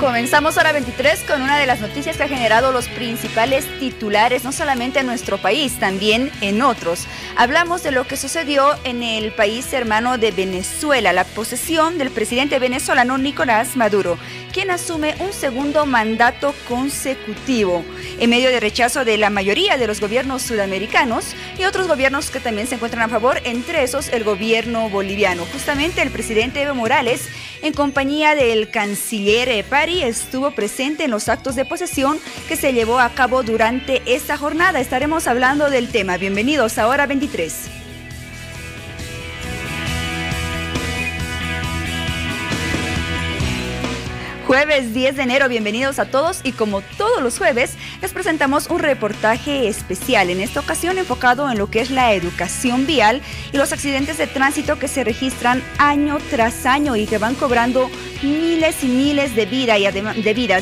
Comenzamos hora 23 con una de las noticias que ha generado los principales titulares, no solamente en nuestro país, también en otros. Hablamos de lo que sucedió en el país hermano de Venezuela, la posesión del presidente venezolano Nicolás Maduro, quien asume un segundo mandato consecutivo, en medio de rechazo de la mayoría de los gobiernos sudamericanos y otros gobiernos que también se encuentran a favor, entre esos el gobierno boliviano. Justamente el presidente Evo Morales, en compañía del canciller Pari, estuvo presente en los actos de posesión que se llevó a cabo durante esta jornada. Estaremos hablando del tema. Bienvenidos a Hora 23. Jueves 10 de enero, bienvenidos a todos y como todos los jueves les presentamos un reportaje especial, en esta ocasión enfocado en lo que es la educación vial y los accidentes de tránsito que se registran año tras año y que van cobrando miles y miles de vidas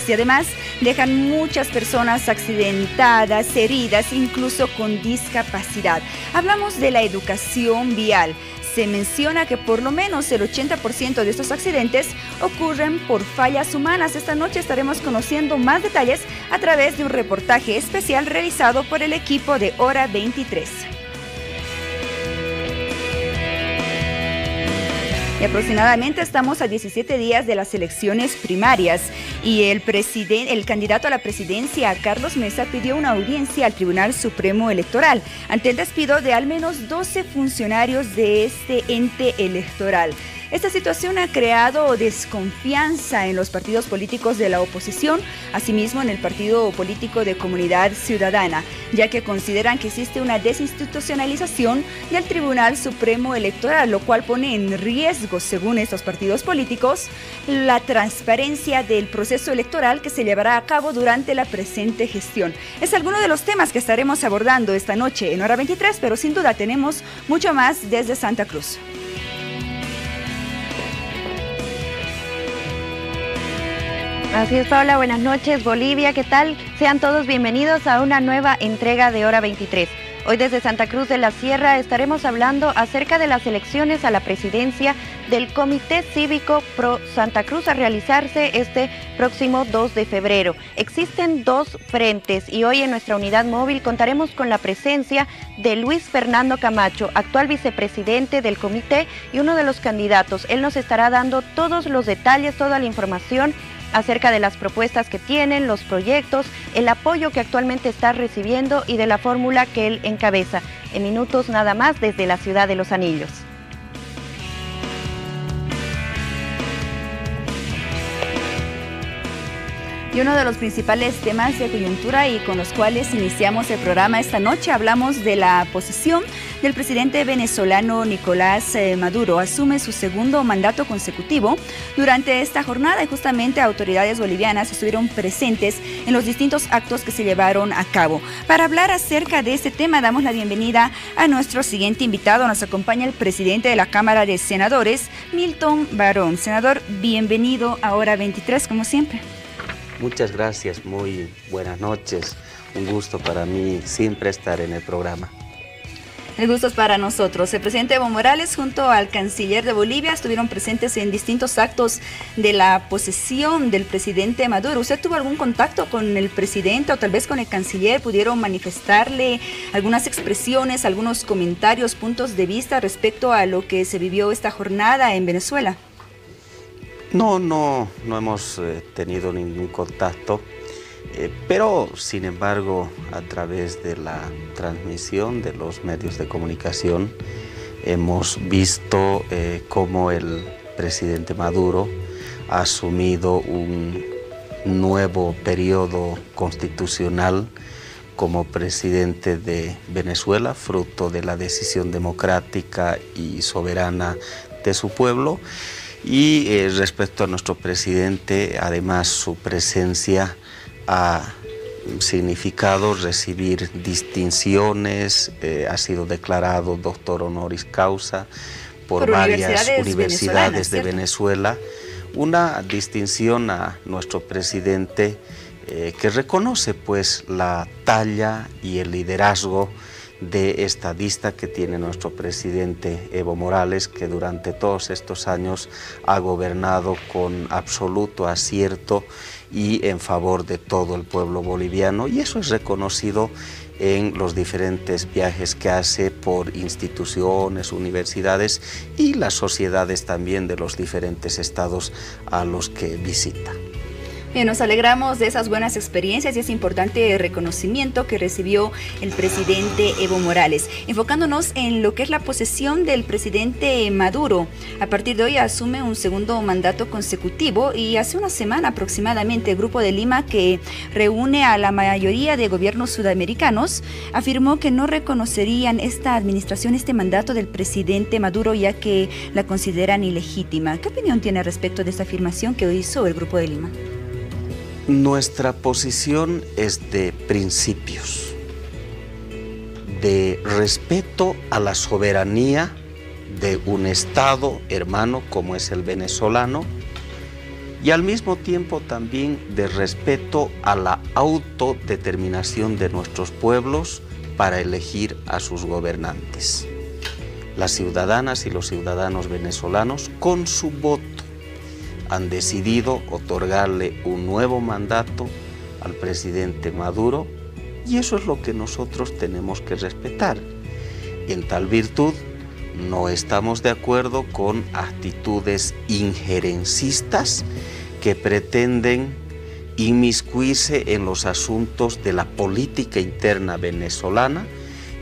y además dejan muchas personas accidentadas, heridas, incluso con discapacidad. Hablamos de la educación vial. Se menciona que por lo menos el 80% de estos accidentes ocurren por fallas humanas. Esta noche estaremos conociendo más detalles a través de un reportaje especial realizado por el equipo de Hora 23. Y aproximadamente estamos a 17 días de las elecciones primarias y el candidato a la presidencia, Carlos Mesa, pidió una audiencia al Tribunal Supremo Electoral ante el despido de al menos 12 funcionarios de este ente electoral. Esta situación ha creado desconfianza en los partidos políticos de la oposición, asimismo en el partido político de Comunidad Ciudadana, ya que consideran que existe una desinstitucionalización del Tribunal Supremo Electoral, lo cual pone en riesgo, según estos partidos políticos, la transparencia del proceso electoral que se llevará a cabo durante la presente gestión. Es alguno de los temas que estaremos abordando esta noche en Hora 23, pero sin duda tenemos mucho más desde Santa Cruz. Así es, Paula, buenas noches. Bolivia, ¿qué tal? Sean todos bienvenidos a una nueva entrega de Hora 23. Hoy desde Santa Cruz de la Sierra estaremos hablando acerca de las elecciones a la presidencia del Comité Cívico Pro Santa Cruz a realizarse este próximo 2 de febrero. Existen dos frentes y hoy en nuestra unidad móvil contaremos con la presencia de Luis Fernando Camacho, actual vicepresidente del comité y uno de los candidatos. Él nos estará dando todos los detalles, toda la información acerca de las propuestas que tienen, los proyectos, el apoyo que actualmente está recibiendo y de la fórmula que él encabeza. En minutos nada más desde la ciudad de Los Anillos. Y uno de los principales temas de coyuntura y con los cuales iniciamos el programa esta noche, hablamos de la posesión del presidente venezolano Nicolás Maduro. Asume su segundo mandato consecutivo durante esta jornada y justamente autoridades bolivianas estuvieron presentes en los distintos actos que se llevaron a cabo. Para hablar acerca de este tema, damos la bienvenida a nuestro siguiente invitado. Nos acompaña el presidente de la Cámara de Senadores, Milton Barón. Senador, bienvenido a Hora 23, como siempre. Muchas gracias, muy buenas noches. Un gusto para mí siempre estar en el programa. El gusto es para nosotros. El presidente Evo Morales junto al canciller de Bolivia estuvieron presentes en distintos actos de la posesión del presidente Maduro. ¿Usted tuvo algún contacto con el presidente o tal vez con el canciller? ¿Pudieron manifestarle algunas expresiones, algunos comentarios, puntos de vista respecto a lo que se vivió esta jornada en Venezuela? No hemos tenido ningún contacto, pero sin embargo a través de la transmisión de los medios de comunicación hemos visto cómo el presidente Maduro ha asumido un nuevo periodo constitucional como presidente de Venezuela, fruto de la decisión democrática y soberana de su pueblo. Y respecto a nuestro presidente, además su presencia ha significado recibir distinciones, ha sido declarado doctor honoris causa por varias universidades de Venezuela, una distinción a nuestro presidente que reconoce pues la talla y el liderazgo de estadista que tiene nuestro presidente Evo Morales, que durante todos estos años ha gobernado con absoluto acierto y en favor de todo el pueblo boliviano, y eso es reconocido en los diferentes viajes que hace por instituciones, universidades y las sociedades también de los diferentes estados a los que visita. Bien, nos alegramos de esas buenas experiencias y ese importante reconocimiento que recibió el presidente Evo Morales. Enfocándonos en lo que es la posesión del presidente Maduro, a partir de hoy asume un segundo mandato consecutivo y hace una semana aproximadamente el Grupo de Lima, que reúne a la mayoría de gobiernos sudamericanos, afirmó que no reconocerían esta administración, este mandato del presidente Maduro, ya que la consideran ilegítima. ¿Qué opinión tiene respecto de esta afirmación que hizo el Grupo de Lima? Nuestra posición es de principios, de respeto a la soberanía de un Estado hermano como es el venezolano, y al mismo tiempo también de respeto a la autodeterminación de nuestros pueblos para elegir a sus gobernantes. Las ciudadanas y los ciudadanos venezolanos, con su voto, han decidido otorgarle un nuevo mandato al presidente Maduro, y eso es lo que nosotros tenemos que respetar. En tal virtud, no estamos de acuerdo con actitudes injerencistas que pretenden inmiscuirse en los asuntos de la política interna venezolana.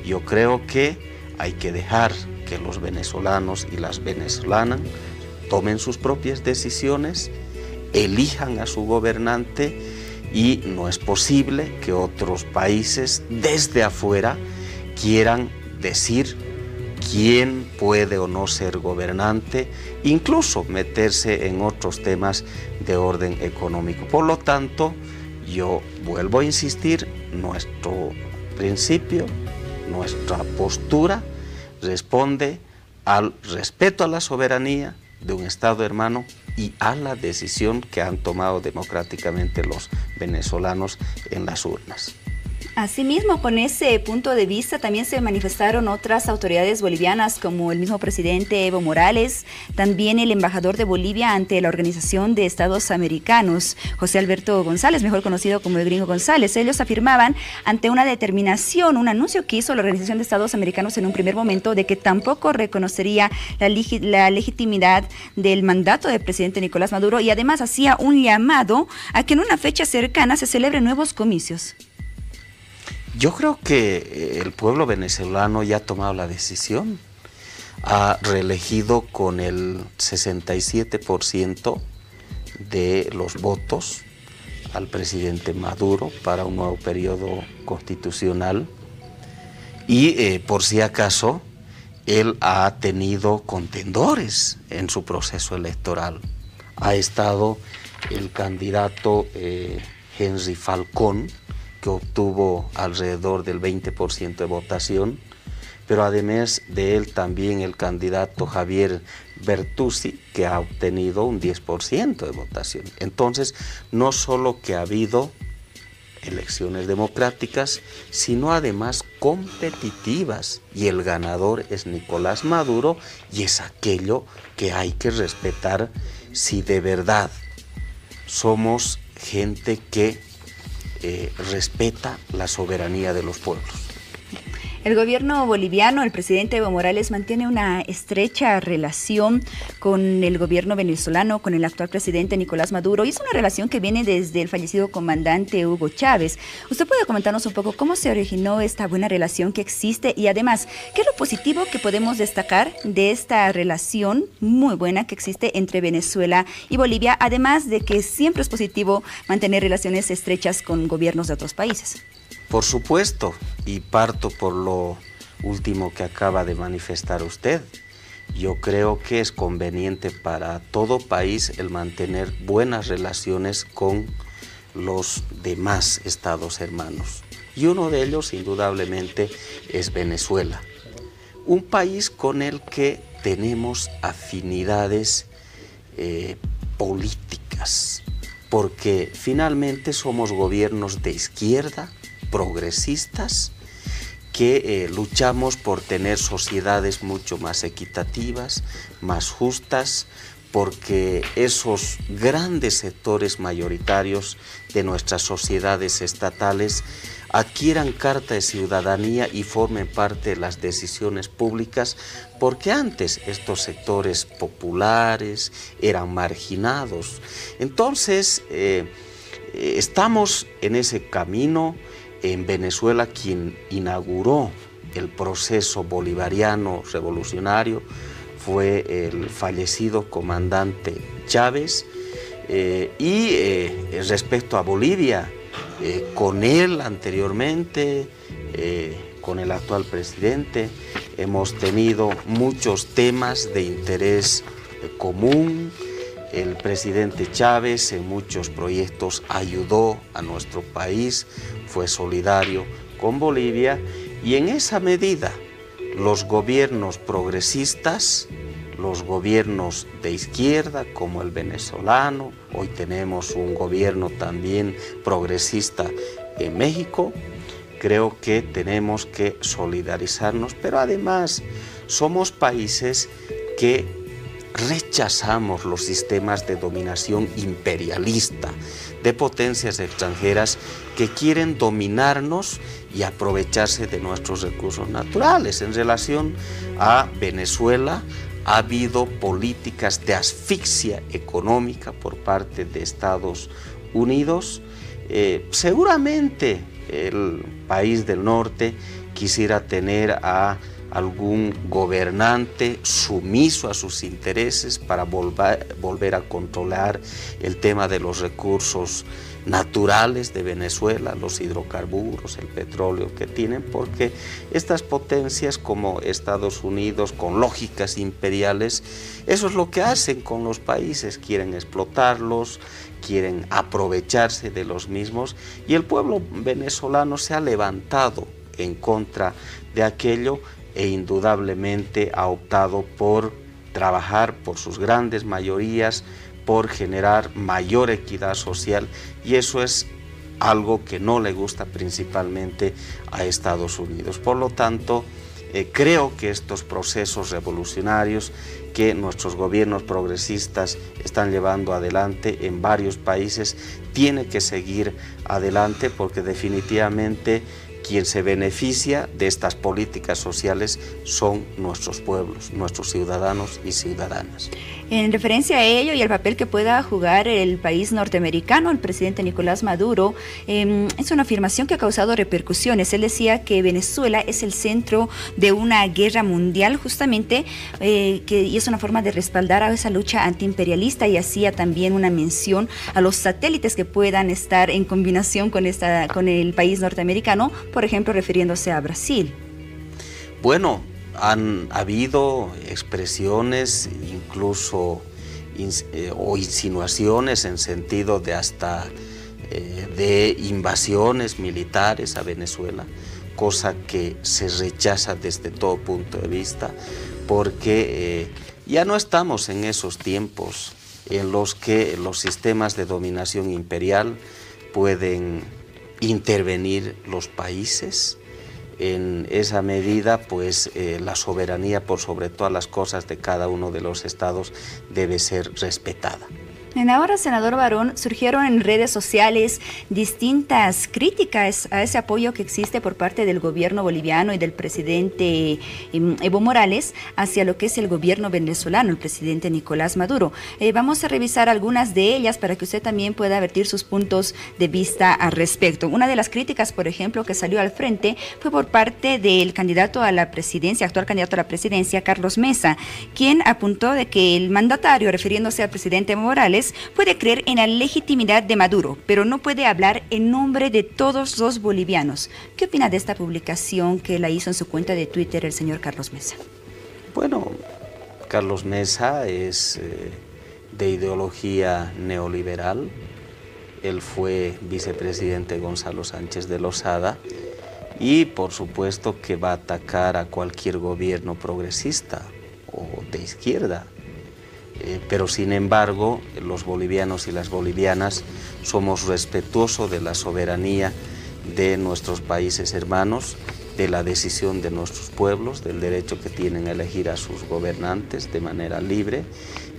Yo creo que hay que dejar que los venezolanos y las venezolanas tomen sus propias decisiones, elijan a su gobernante, y no es posible que otros países desde afuera quieran decir quién puede o no ser gobernante, incluso meterse en otros temas de orden económico. Por lo tanto, yo vuelvo a insistir, nuestro principio, nuestra postura responde al respeto a la soberanía de un Estado hermano y a la decisión que han tomado democráticamente los venezolanos en las urnas. Asimismo, con ese punto de vista también se manifestaron otras autoridades bolivianas, como el mismo presidente Evo Morales, también el embajador de Bolivia ante la Organización de Estados Americanos, José Alberto González, mejor conocido como el Gringo González. Ellos afirmaban ante una determinación, un anuncio que hizo la Organización de Estados Americanos en un primer momento, de que tampoco reconocería la legitimidad del mandato del presidente Nicolás Maduro, y además hacía un llamado a que en una fecha cercana se celebren nuevos comicios. Yo creo que el pueblo venezolano ya ha tomado la decisión, ha reelegido con el 67% de los votos al presidente Maduro para un nuevo periodo constitucional, y por si acaso él ha tenido contendores en su proceso electoral. Ha estado el candidato Henry Falcón, que obtuvo alrededor del 20% de votación, pero además de él también el candidato Javier Bertuzzi, que ha obtenido un 10% de votación. Entonces, no solo que ha habido elecciones democráticas, sino además competitivas, y el ganador es Nicolás Maduro, y es aquello que hay que respetar si de verdad somos gente que respeta la soberanía de los pueblos. El gobierno boliviano, el presidente Evo Morales, mantiene una estrecha relación con el gobierno venezolano, con el actual presidente Nicolás Maduro, y es una relación que viene desde el fallecido comandante Hugo Chávez. ¿Usted puede comentarnos un poco cómo se originó esta buena relación que existe, y además, qué es lo positivo que podemos destacar de esta relación muy buena que existe entre Venezuela y Bolivia, además de que siempre es positivo mantener relaciones estrechas con gobiernos de otros países? Por supuesto, y parto por lo último que acaba de manifestar usted. Yo creo que es conveniente para todo país el mantener buenas relaciones con los demás estados hermanos. Y uno de ellos, indudablemente, es Venezuela. Un país con el que tenemos afinidades políticas, porque finalmente somos gobiernos de izquierda, progresistas, que luchamos por tener sociedades mucho más equitativas, más justas, porque esos grandes sectores mayoritarios de nuestras sociedades estatales adquieran carta de ciudadanía y formen parte de las decisiones públicas, porque antes estos sectores populares eran marginados. Entonces, estamos en ese camino. En Venezuela, quien inauguró el proceso bolivariano revolucionario fue el fallecido comandante Chávez, y respecto a Bolivia, con él anteriormente, con el actual presidente, hemos tenido muchos temas de interés común. El presidente Chávez en muchos proyectos ayudó a nuestro país, fue solidario con Bolivia, y en esa medida los gobiernos progresistas, los gobiernos de izquierda como el venezolano, hoy tenemos un gobierno también progresista en México, creo que tenemos que solidarizarnos, pero además somos países que rechazamos los sistemas de dominación imperialista de potencias extranjeras que quieren dominarnos y aprovecharse de nuestros recursos naturales. En relación a Venezuela, ha habido políticas de asfixia económica por parte de Estados Unidos. Seguramente el país del norte quisiera tener a algún gobernante sumiso a sus intereses para volver a controlar el tema de los recursos naturales de Venezuela, los hidrocarburos, el petróleo que tienen, porque estas potencias como Estados Unidos, con lógicas imperiales, eso es lo que hacen con los países, quieren explotarlos, quieren aprovecharse de los mismos, y el pueblo venezolano se ha levantado en contra de aquello e indudablemente ha optado por trabajar por sus grandes mayorías, por generar mayor equidad social, y eso es algo que no le gusta principalmente a Estados Unidos. Por lo tanto, creo que estos procesos revolucionarios que nuestros gobiernos progresistas están llevando adelante en varios países tiene que seguir adelante, porque definitivamente quien se beneficia de estas políticas sociales son nuestros pueblos, nuestros ciudadanos y ciudadanas. En referencia a ello y al papel que pueda jugar el país norteamericano, el presidente Nicolás Maduro, es una afirmación que ha causado repercusiones. Él decía que Venezuela es el centro de una guerra mundial, justamente, y es una forma de respaldar a esa lucha antiimperialista, y hacía también una mención a los satélites que puedan estar en combinación con el país norteamericano, por ejemplo, refiriéndose a Brasil. Bueno, han habido expresiones incluso o insinuaciones en sentido de hasta de invasiones militares a Venezuela, cosa que se rechaza desde todo punto de vista, porque ya no estamos en esos tiempos en los que los sistemas de dominación imperial pueden intervenir los países. En esa medida, pues la soberanía por sobre todas las cosas de cada uno de los estados debe ser respetada. Ahora, senador Barón, surgieron en redes sociales distintas críticas a ese apoyo que existe por parte del gobierno boliviano y del presidente Evo Morales hacia lo que es el gobierno venezolano, el presidente Nicolás Maduro. Vamos a revisar algunas de ellas para que usted también pueda vertir sus puntos de vista al respecto. Una de las críticas, por ejemplo, que salió al frente fue por parte del candidato a la presidencia, actual candidato a la presidencia, Carlos Mesa, quien apuntó de que el mandatario, refiriéndose al presidente Evo Morales, puede creer en la legitimidad de Maduro, pero no puede hablar en nombre de todos los bolivianos. ¿Qué opina de esta publicación que la hizo en su cuenta de Twitter el señor Carlos Mesa? Bueno, Carlos Mesa es de ideología neoliberal. Él fue vicepresidente Gonzalo Sánchez de Lozada y por supuesto que va a atacar a cualquier gobierno progresista o de izquierda. Pero sin embargo, los bolivianos y las bolivianas somos respetuosos de la soberanía de nuestros países hermanos de la decisión de nuestros pueblos, del derecho que tienen a elegir a sus gobernantes de manera libre,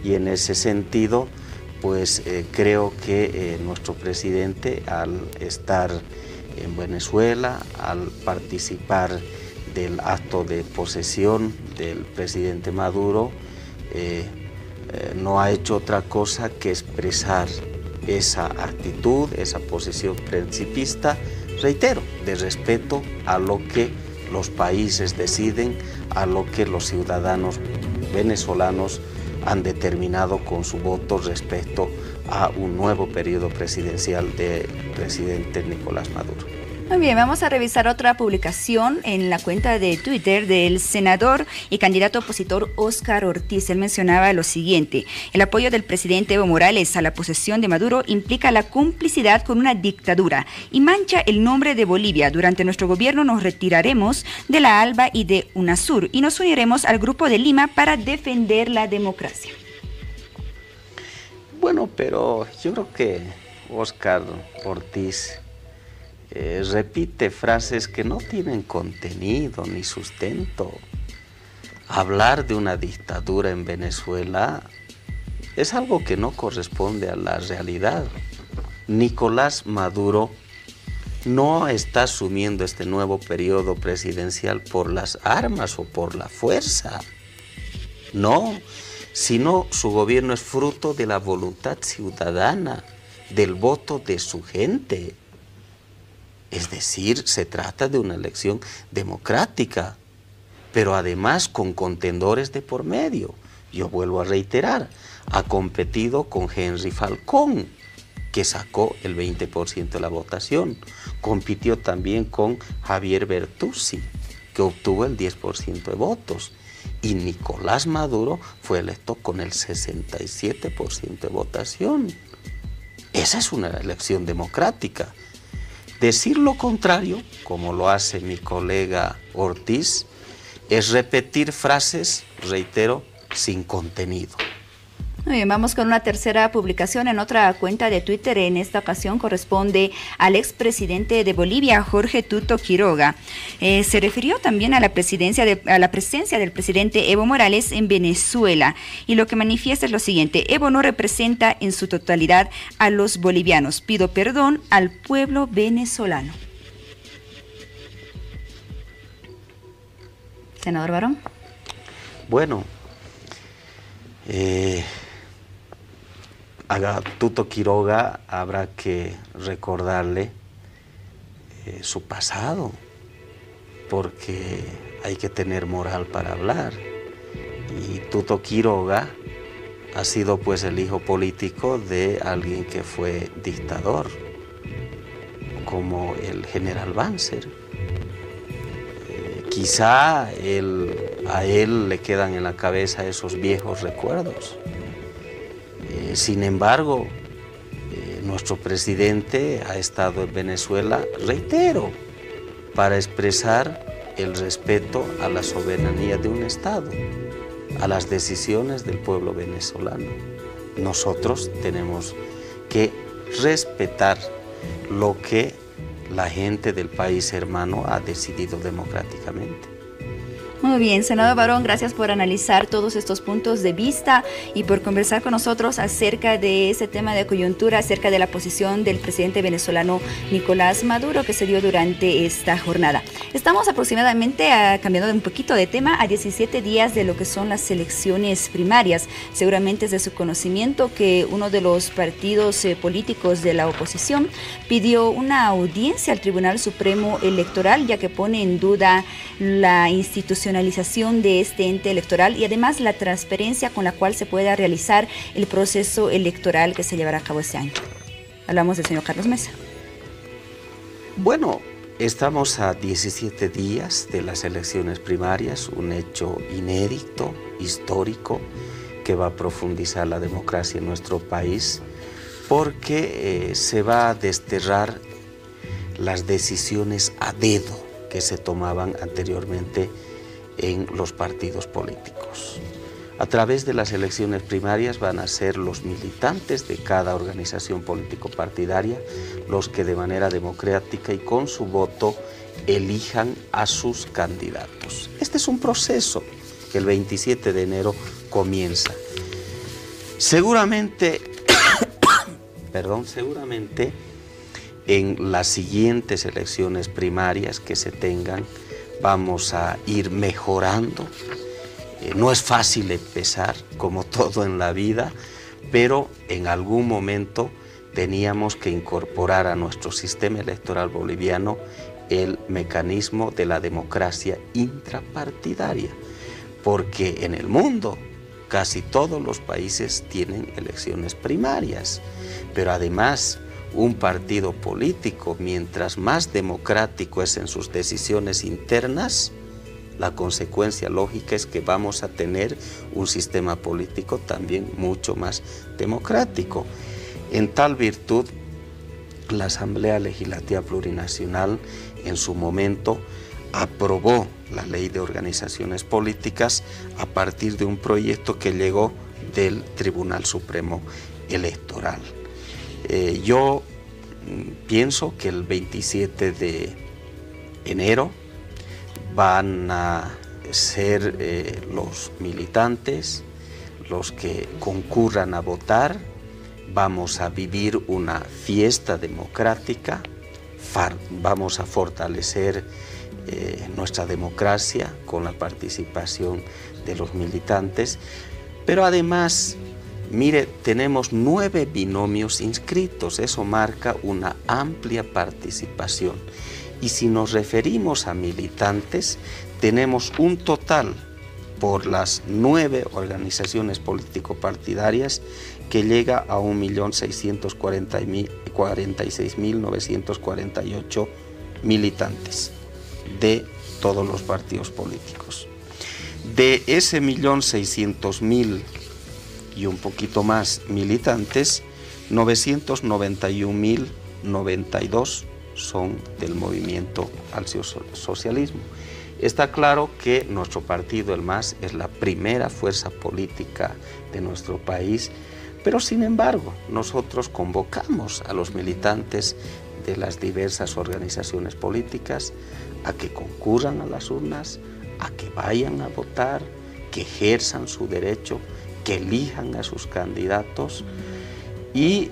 y en ese sentido pues creo que nuestro presidente, al estar en Venezuela, al participar del acto de posesión del presidente Maduro, no ha hecho otra cosa que expresar esa actitud, esa posición principista, reitero, de respeto a lo que los países deciden, a lo que los ciudadanos venezolanos han determinado con su voto respecto a un nuevo periodo presidencial del presidente Nicolás Maduro. Muy bien, vamos a revisar otra publicación en la cuenta de Twitter del senador y candidato opositor Óscar Ortiz. Él mencionaba lo siguiente: el apoyo del presidente Evo Morales a la posesión de Maduro implica la complicidad con una dictadura y mancha el nombre de Bolivia. Durante nuestro gobierno nos retiraremos de la ALBA y de UNASUR y nos uniremos al Grupo de Lima para defender la democracia. Bueno, pero yo creo que Óscar Ortiz repite frases que no tienen contenido ni sustento. Hablar de una dictadura en Venezuela es algo que no corresponde a la realidad. Nicolás Maduro no está asumiendo este nuevo periodo presidencial por las armas o por la fuerza. No, sino su gobierno es fruto de la voluntad ciudadana, del voto de su gente. Es decir, se trata de una elección democrática, pero además con contendores de por medio. Yo vuelvo a reiterar, ha competido con Henry Falcón, que sacó el 20% de la votación. Compitió también con Javier Bertuzzi, que obtuvo el 10% de votos. Y Nicolás Maduro fue electo con el 67% de votación. Esa es una elección democrática. Decir lo contrario, como lo hace mi colega Ortiz, es repetir frases, reitero, sin contenido. Muy bien, vamos con una tercera publicación en otra cuenta de Twitter. En esta ocasión corresponde al expresidente de Bolivia, Jorge Tuto Quiroga. Se refirió también a la presencia del presidente Evo Morales en Venezuela, y lo que manifiesta es lo siguiente: Evo no representa en su totalidad a los bolivianos. Pido perdón al pueblo venezolano. Senador Barón. Bueno, a Tuto Quiroga habrá que recordarle su pasado, porque hay que tener moral para hablar. Y Tuto Quiroga ha sido pues el hijo político de alguien que fue dictador, como el general Banzer. Quizá a él le quedan en la cabeza esos viejos recuerdos. Sin embargo, nuestro presidente ha estado en Venezuela, reitero, para expresar el respeto a la soberanía de un Estado, a las decisiones del pueblo venezolano. Nosotros tenemos que respetar lo que la gente del país hermano ha decidido democráticamente. Muy bien, senador Barón, gracias por analizar todos estos puntos de vista y por conversar con nosotros acerca de ese tema de coyuntura, acerca de la posición del presidente venezolano Nicolás Maduro que se dio durante esta jornada. Estamos aproximadamente, cambiando un poquito de tema, a 17 días de lo que son las elecciones primarias. Seguramente es de su conocimiento que uno de los partidos políticos de la oposición pidió una audiencia al Tribunal Supremo Electoral, ya que pone en duda la institucionalización de este ente electoral y además la transparencia con la cual se pueda realizar el proceso electoral que se llevará a cabo este año. Hablamos del señor Carlos Mesa. Bueno, estamos a 17 días de las elecciones primarias, un hecho inédito, histórico, que va a profundizar la democracia en nuestro país, porque se va a desterrar las decisiones a dedo que se tomaban anteriormente en los partidos políticos. A través de las elecciones primarias van a ser los militantes de cada organización político-partidaria los que de manera democrática y con su voto elijan a sus candidatos. Este es un proceso que el 27 de enero comienza. Seguramente, seguramente en las siguientes elecciones primarias que se tengan vamos a ir mejorando. No es fácil empezar, como todo en la vida, pero en algún momento teníamos que incorporar a nuestro sistema electoral boliviano el mecanismo de la democracia intrapartidaria, porque en el mundo casi todos los países tienen elecciones primarias, pero además un partido político, mientras más democrático es en sus decisiones internas, la consecuencia lógica es que vamos a tener un sistema político también mucho más democrático. En tal virtud, la Asamblea Legislativa Plurinacional en su momento aprobó la Ley de Organizaciones Políticas a partir de un proyecto que llegó del Tribunal Supremo Electoral. Yo pienso que el 27 de enero van a ser los militantes los que concurran a votar. Vamos a vivir una fiesta democrática, vamos a fortalecer nuestra democracia con la participación de los militantes, pero además, mire, tenemos 9 binomios inscritos, eso marca una amplia participación. Y si nos referimos a militantes, tenemos un total por las 9 organizaciones político-partidarias que llega a 1.646.948 militantes de todos los partidos políticos. De ese 1.600.000 y un poquito más militantes, 991.092 son del movimiento al socialismo. Está claro que nuestro partido, el MAS, es la primera fuerza política de nuestro país, pero sin embargo nosotros convocamos a los militantes de las diversas organizaciones políticas a que concurran a las urnas, a que vayan a votar, que ejerzan su derecho, que elijan a sus candidatos y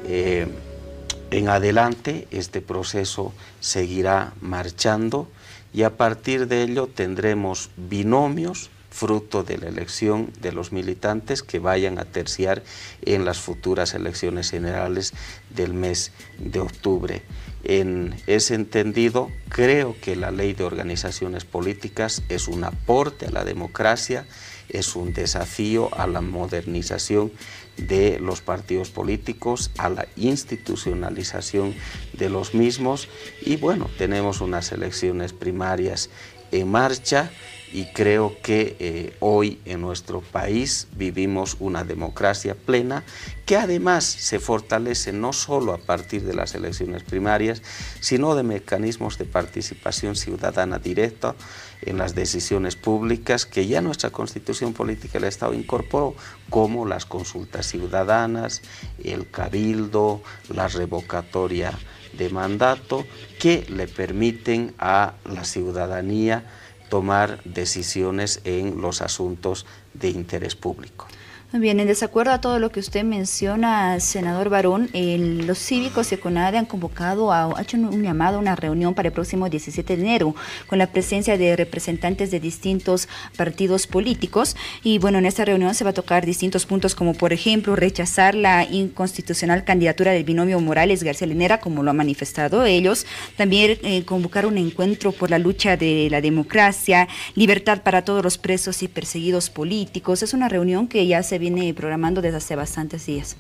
en adelante este proceso seguirá marchando y a partir de ello tendremos binomios fruto de la elección de los militantes que vayan a terciar en las futuras elecciones generales del mes de octubre. En ese entendido, creo que la Ley de Organizaciones Políticas es un aporte a la democracia, es un desafío a la modernización de los partidos políticos, a la institucionalización de los mismos y bueno, tenemos unas elecciones primarias en marcha y creo que hoy en nuestro país vivimos una democracia plena que además se fortalece no solo a partir de las elecciones primarias, sino de mecanismos de participación ciudadana directa en las decisiones públicas que ya nuestra Constitución Política del Estado incorporó, como las consultas ciudadanas, el cabildo, la revocatoria de mandato, que le permiten a la ciudadanía tomar decisiones en los asuntos de interés público. Bien, en desacuerdo a todo lo que usted menciona, senador Barón, los cívicos de CONADE han convocado, ha hecho un llamado a una reunión para el próximo 17 de enero con la presencia de representantes de distintos partidos políticos y bueno, en esta reunión se va a tocar distintos puntos como por ejemplo rechazar la inconstitucional candidatura del binomio Morales-García Linera como lo han manifestado ellos, también convocar un encuentro por la lucha de la democracia, libertad para todos los presos y perseguidos políticos. Es una reunión que ya se viene programando desde hace bastantes días.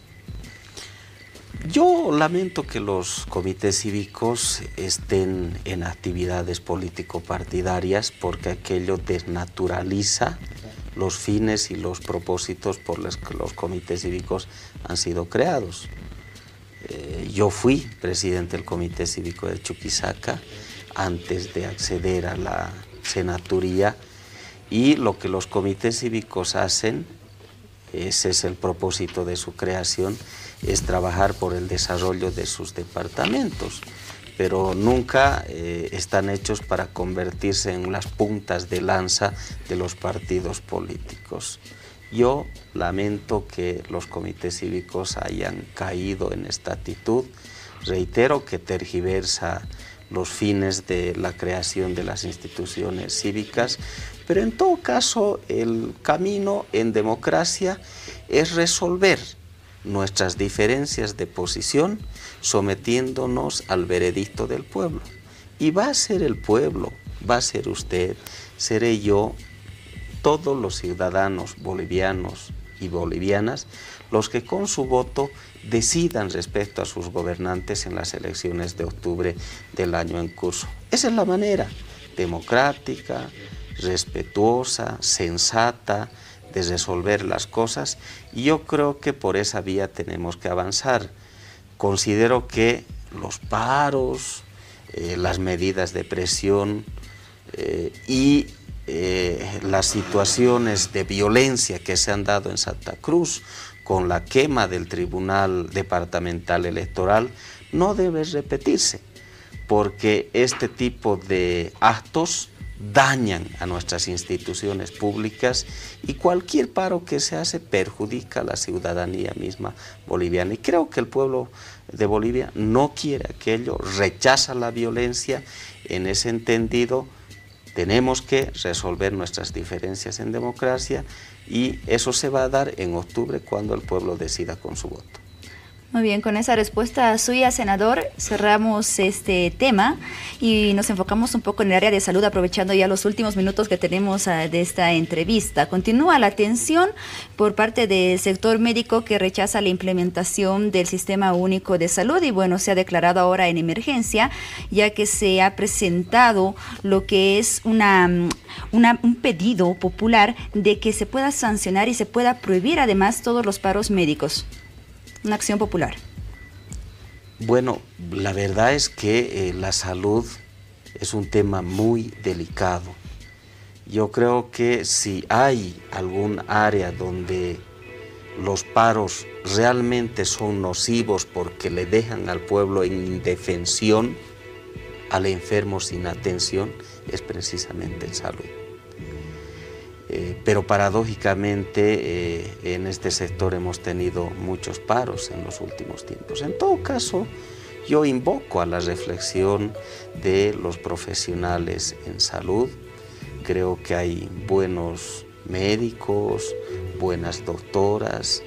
Yo lamento que los comités cívicos estén en actividades político-partidarias porque aquello desnaturaliza los fines y los propósitos por los que los comités cívicos han sido creados. Yo fui presidente del Comité Cívico de Chuquisaca antes de acceder a la senaturía y lo que los comités cívicos hacen, ese es el propósito de su creación, es trabajar por el desarrollo de sus departamentos. pero nunca están hechos para convertirse en las puntas de lanza de los partidos políticos. Yo lamento que los comités cívicos hayan caído en esta actitud. Reitero que tergiversa los fines de la creación de las instituciones cívicas, pero en todo caso el camino en democracia es resolver nuestras diferencias de posición sometiéndonos al veredicto del pueblo. Y va a ser el pueblo, va a ser usted, seré yo, todos los ciudadanos bolivianos y bolivianas los que con su voto decidan respecto a sus gobernantes en las elecciones de octubre del año en curso. Esa es la manera democrática, respetuosa, sensata de resolver las cosas, y yo creo que por esa vía tenemos que avanzar. Considero que los paros, las medidas de presión y las situaciones de violencia que se han dado en Santa Cruz con la quema del Tribunal Departamental Electoral no debe repetirse, porque este tipo de actos dañan a nuestras instituciones públicas y cualquier paro que se hace perjudica a la ciudadanía misma boliviana. Y creo que el pueblo de Bolivia no quiere aquello, rechaza la violencia. En ese entendido, tenemos que resolver nuestras diferencias en democracia, y eso se va a dar en octubre cuando el pueblo decida con su voto. Muy bien, con esa respuesta suya, senador, cerramos este tema y nos enfocamos un poco en el área de salud, aprovechando ya los últimos minutos que tenemos de esta entrevista. Continúa la tensión por parte del sector médico, que rechaza la implementación del Sistema Único de Salud, y bueno, se ha declarado ahora en emergencia, ya que se ha presentado lo que es un pedido popular de que se pueda sancionar y se pueda prohibir además todos los paros médicos. Una acción popular. Bueno, la verdad es que la salud es un tema muy delicado. Yo creo que si hay algún área donde los paros realmente son nocivos porque le dejan al pueblo en indefensión, al enfermo sin atención, es precisamente en salud. Pero paradójicamente en este sector hemos tenido muchos paros en los últimos tiempos. En todo caso, yo invoco a la reflexión de los profesionales en salud. Creo que hay buenos médicos, buenas doctoras,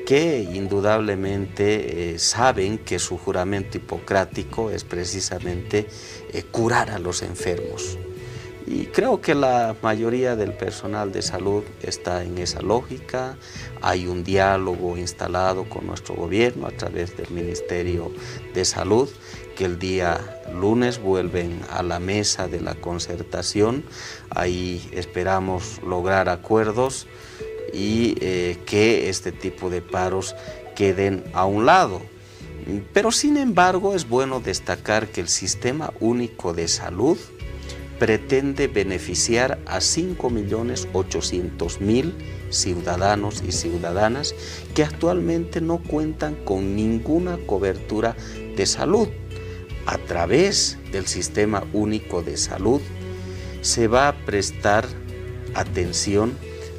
que indudablemente saben que su juramento hipocrático es precisamente curar a los enfermos. Y creo que la mayoría del personal de salud está en esa lógica. Hay un diálogo instalado con nuestro gobierno a través del Ministerio de Salud, que el día lunes vuelven a la mesa de la concertación. Ahí esperamos lograr acuerdos y que este tipo de paros queden a un lado. Pero sin embargo es bueno destacar que el Sistema Único de Salud pretende beneficiar a 5.800.000 ciudadanos y ciudadanas que actualmente no cuentan con ninguna cobertura de salud. A través del Sistema Único de Salud se va a prestar atención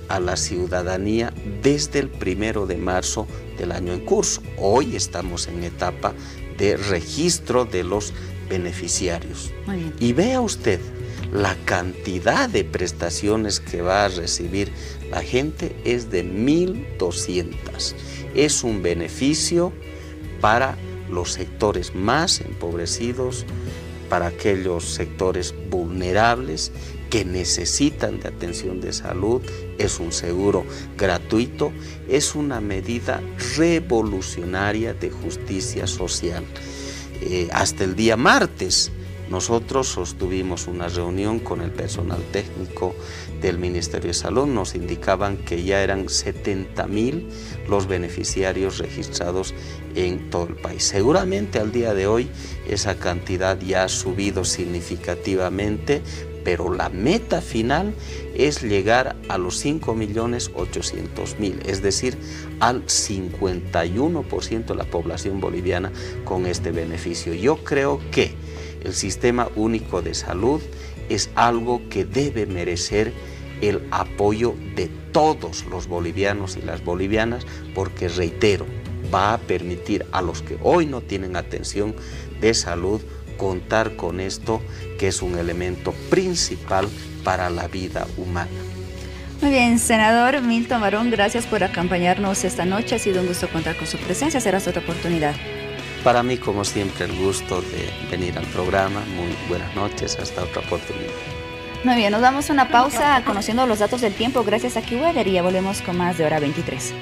a la ciudadanía desde el 1 de marzo del año en curso. Hoy estamos en etapa de registro de los beneficiarios. Muy bien. Y vea usted la cantidad de prestaciones que va a recibir la gente es de 1.200. Es un beneficio para los sectores más empobrecidos, para aquellos sectores vulnerables que necesitan de atención de salud. Es un seguro gratuito, es una medida revolucionaria de justicia social. Hasta el día martes nosotros sostuvimos una reunión con el personal técnico del Ministerio de Salud. Nos indicaban que ya eran 70.000 los beneficiarios registrados en todo el país. Seguramente al día de hoy esa cantidad ya ha subido significativamente, pero la meta final es llegar a los 5.800.000, es decir, al 51% de la población boliviana con este beneficio. Yo creo que El Sistema Único de Salud es algo que debe merecer el apoyo de todos los bolivianos y las bolivianas, porque, reitero, va a permitir a los que hoy no tienen atención de salud contar con esto, que es un elemento principal para la vida humana. Muy bien, senador Milton Barón, gracias por acompañarnos esta noche. Ha sido un gusto contar con su presencia. Será otra oportunidad. Para mí, como siempre, el gusto de venir al programa. Muy buenas noches, hasta otra oportunidad. Muy bien, nos damos una pausa conociendo los datos del tiempo gracias a AccuWeather y ya volvemos con más de Hora 23.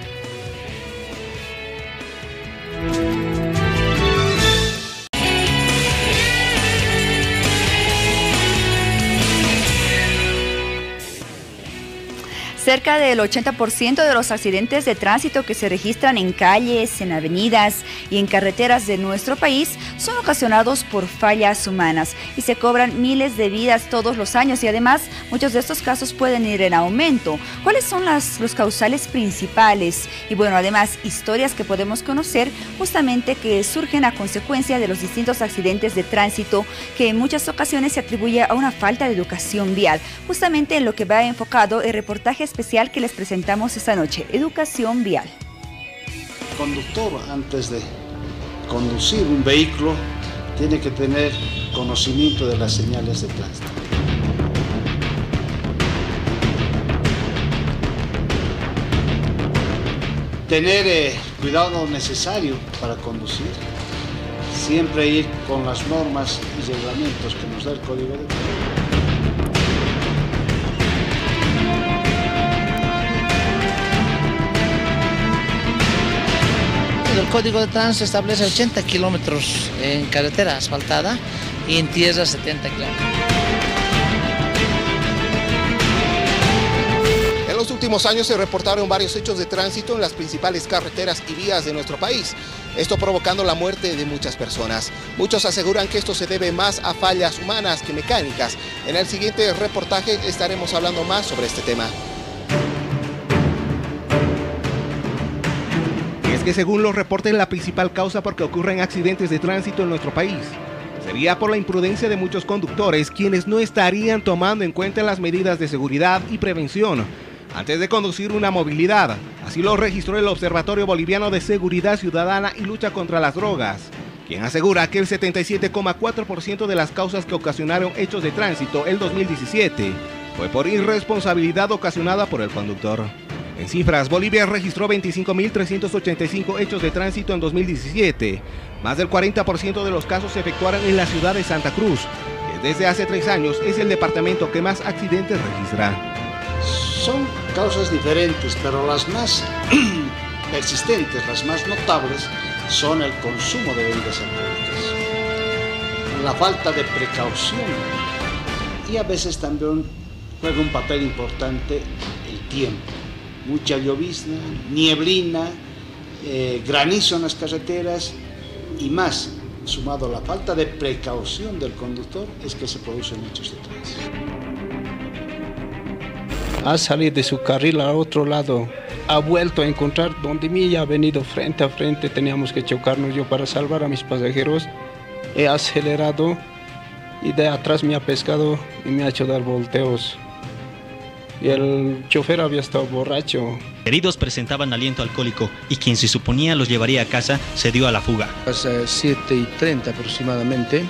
Cerca del 80% de los accidentes de tránsito que se registran en calles, en avenidas y en carreteras de nuestro país son ocasionados por fallas humanas y se cobran miles de vidas todos los años, y además muchos de estos casos pueden ir en aumento. ¿Cuáles son los causales principales? Y bueno, además historias que podemos conocer justamente que surgen a consecuencia de los distintos accidentes de tránsito, que en muchas ocasiones se atribuye a una falta de educación vial. Justamente en lo que va enfocado el reportaje especial que les presentamos esta noche, Educación Vial. El conductor, antes de conducir un vehículo, tiene que tener conocimiento de las señales de tránsito. Tener cuidado necesario para conducir. Siempre ir con las normas y reglamentos que nos da el Código de Tránsito. El Código de Tránsito establece 80 kilómetros en carretera asfaltada y en tierra 70 kilómetros. En los últimos años se reportaron varios hechos de tránsito en las principales carreteras y vías de nuestro país, esto provocando la muerte de muchas personas. Muchos aseguran que esto se debe más a fallas humanas que mecánicas. En el siguiente reportaje estaremos hablando más sobre este tema. Es que según los reportes, la principal causa por que ocurren accidentes de tránsito en nuestro país sería por la imprudencia de muchos conductores, quienes no estarían tomando en cuenta las medidas de seguridad y prevención antes de conducir una movilidad. Así lo registró el Observatorio Boliviano de Seguridad Ciudadana y Lucha contra las Drogas, quien asegura que el 77,4% de las causas que ocasionaron hechos de tránsito el 2017 fue por irresponsabilidad ocasionada por el conductor. En cifras, Bolivia registró 25.385 hechos de tránsito en 2017. Más del 40% de los casos se efectuaron en la ciudad de Santa Cruz, que desde hace 3 años es el departamento que más accidentes registra. Son causas diferentes, pero las más persistentes, las más notables, son el consumo de bebidas alcohólicas, la falta de precaución, y a veces también juega un papel importante el tiempo. Mucha llovizna, nieblina, granizo en las carreteras y más, sumado a la falta de precaución del conductor, es que se producen hechos de tránsito. Al salir de su carril al otro lado, ha vuelto a encontrar donde mí ya ha venido frente a frente, teníamos que chocarnos. Yo, para salvar a mis pasajeros, he acelerado y de atrás me ha pescado y me ha hecho dar volteos. Y el chofer había estado borracho. Heridos presentaban aliento alcohólico y quien se suponía los llevaría a casa se dio a la fuga. A las 7:30 aproximadamente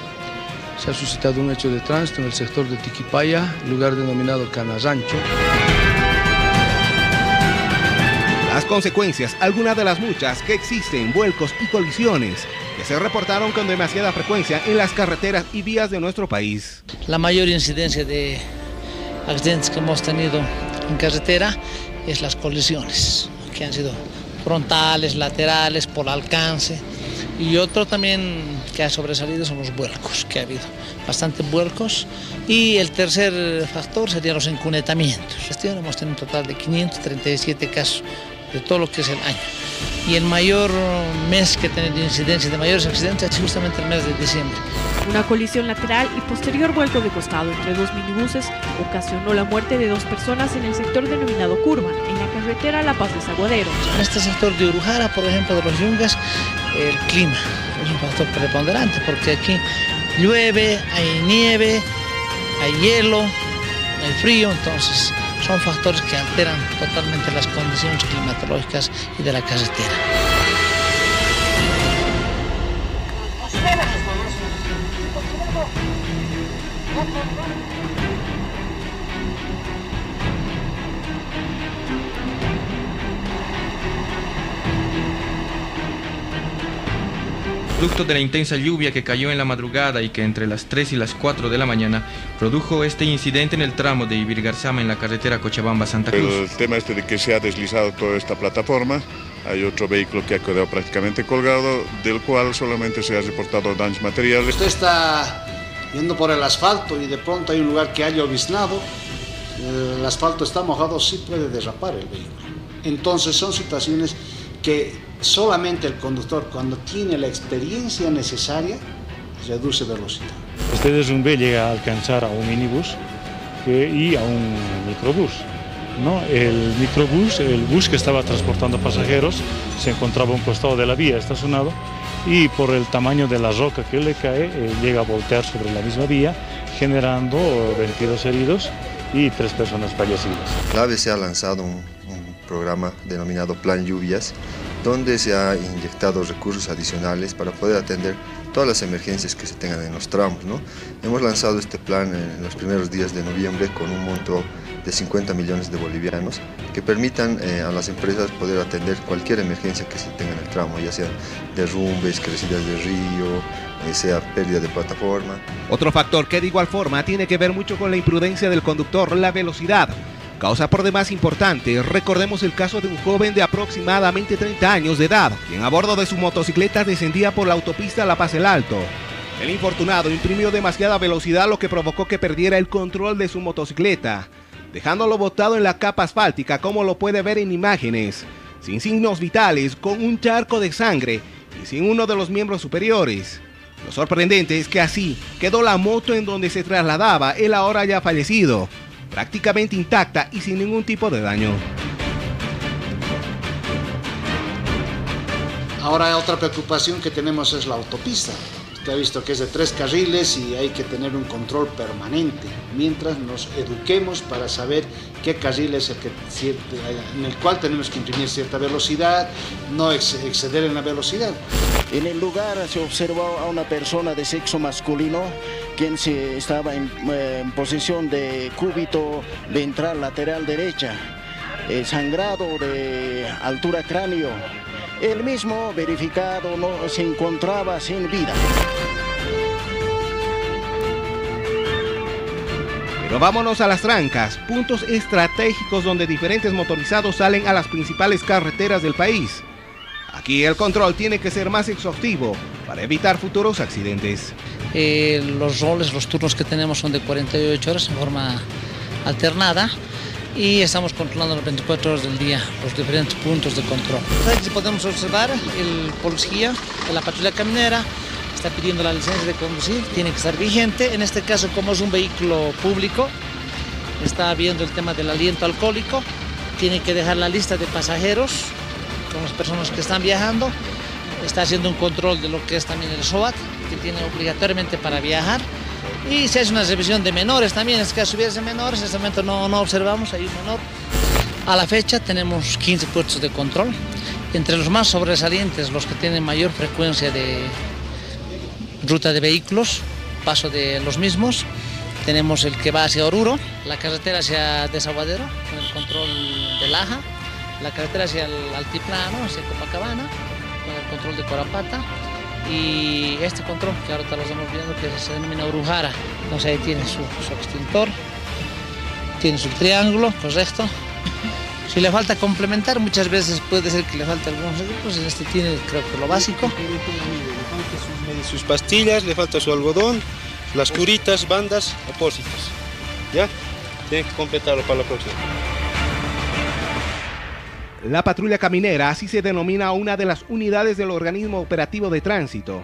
se ha suscitado un hecho de tránsito en el sector de Tiquipaya, lugar denominado Canarrancho. Las consecuencias, algunas de las muchas que existen, vuelcos y colisiones, que se reportaron con demasiada frecuencia en las carreteras y vías de nuestro país. La mayor incidencia de accidentes que hemos tenido en carretera es las colisiones, que han sido frontales, laterales, por alcance, y otro también que ha sobresalido son los vuelcos, que ha habido bastantes vuelcos, y el tercer factor serían los encunetamientos. Este año hemos tenido un total de 537 casos de todo lo que es el año, y el mayor mes que ha tenido incidencia de mayores accidentes es justamente el mes de diciembre. Una colisión lateral y posterior vuelco de costado entre 2 minibuses ocasionó la muerte de 2 personas en el sector denominado Curman, en la carretera La Paz de Saguadero. En este sector de Urujara, por ejemplo, de los Yungas, el clima es un factor preponderante, porque aquí llueve, hay nieve, hay hielo, hay frío, entonces son factores que alteran totalmente las condiciones climatológicas y de la carretera. Producto de la intensa lluvia que cayó en la madrugada y que entre las 3 y las 4 de la mañana produjo este incidente en el tramo de Ibirgarzama en la carretera Cochabamba-Santa Cruz. El tema de que se ha deslizado toda esta plataforma, hay otro vehículo que ha quedado prácticamente colgado, del cual solamente se ha reportado daños materiales. Usted está yendo por el asfalto y de pronto hay un lugar que ha lloviznado, el asfalto está mojado, sí puede derrapar el vehículo. Entonces son situaciones que solamente el conductor, cuando tiene la experiencia necesaria, reduce velocidad. Este derrumbe llega a alcanzar a un minibús y a un microbús, ¿no? El microbús, el bus que estaba transportando pasajeros, se encontraba a un costado de la vía estacionado y por el tamaño de la roca que le cae, llega a voltear sobre la misma vía, generando 22 heridos y 3 personas fallecidas. La AVE se ha lanzado un programa denominado Plan Lluvias, donde se ha inyectado recursos adicionales para poder atender todas las emergencias que se tengan en los tramos, ¿no? Hemos lanzado este plan en los primeros días de noviembre con un monto de 50 millones de bolivianos que permitan a las empresas poder atender cualquier emergencia que se tenga en el tramo, ya sean derrumbes, crecidas de río, sea pérdida de plataforma. Otro factor que de igual forma tiene que ver mucho con la imprudencia del conductor, la velocidad. Causa por demás importante, recordemos el caso de un joven de aproximadamente 30 años de edad, quien a bordo de su motocicleta descendía por la autopista La Paz El Alto. El infortunado imprimió demasiada velocidad, lo que provocó que perdiera el control de su motocicleta, dejándolo botado en la capa asfáltica, como lo puede ver en imágenes, sin signos vitales, con un charco de sangre y sin uno de los miembros superiores. Lo sorprendente es que así quedó la moto en donde se trasladaba, él ahora ya fallecido, prácticamente intacta y sin ningún tipo de daño. Ahora otra preocupación que tenemos es la autopista. Usted ha visto que es de 3 carriles y hay que tener un control permanente, mientras nos eduquemos para saber qué carril es el que, en el cual tenemos que imprimir cierta velocidad, no exceder en la velocidad. En el lugar se observó a una persona de sexo masculino quien estaba en posición de cúbito ventral lateral derecha, sangrado de altura cráneo. El mismo verificado no se encontraba sin vida. Pero vámonos a las trancas, puntos estratégicos donde diferentes motorizados salen a las principales carreteras del país. Aquí el control tiene que ser más exhaustivo para evitar futuros accidentes. Los turnos que tenemos son de 48 horas en forma alternada y estamos controlando las 24 horas del día los diferentes puntos de control. Aquí podemos observar el policía de la patrulla caminera está pidiendo la licencia de conducir, tiene que estar vigente. En este caso, como es un vehículo público, está viendo el tema del aliento alcohólico, tiene que dejar la lista de pasajeros con las personas que están viajando, está haciendo un control de lo que es también el SOAT, que tiene obligatoriamente para viajar, y se hace una revisión de menores también. En este caso, si hubiese menores, en este momento no observamos, hay un menor. A la fecha tenemos 15 puestos de control, entre los más sobresalientes, los que tienen mayor frecuencia de ruta de vehículos, paso de los mismos. Tenemos el que va hacia Oruro, la carretera hacia Desaguadero, con el control de Laja, la carretera hacia el Altiplano, hacia Copacabana, con el control de Corapata, y este control que ahora lo estamos viendo, que se denomina Urujara. Entonces ahí tiene su extintor, tiene su triángulo, correcto. Si le falta complementar, muchas veces puede ser que le falte algunos recursos, en este tiene, creo que lo básico. Le falta sus pastillas, le falta su algodón, las curitas, bandas, apósitos. ¿Ya? Tiene que completarlo para la próxima. La patrulla caminera, así se denomina una de las unidades del organismo operativo de tránsito,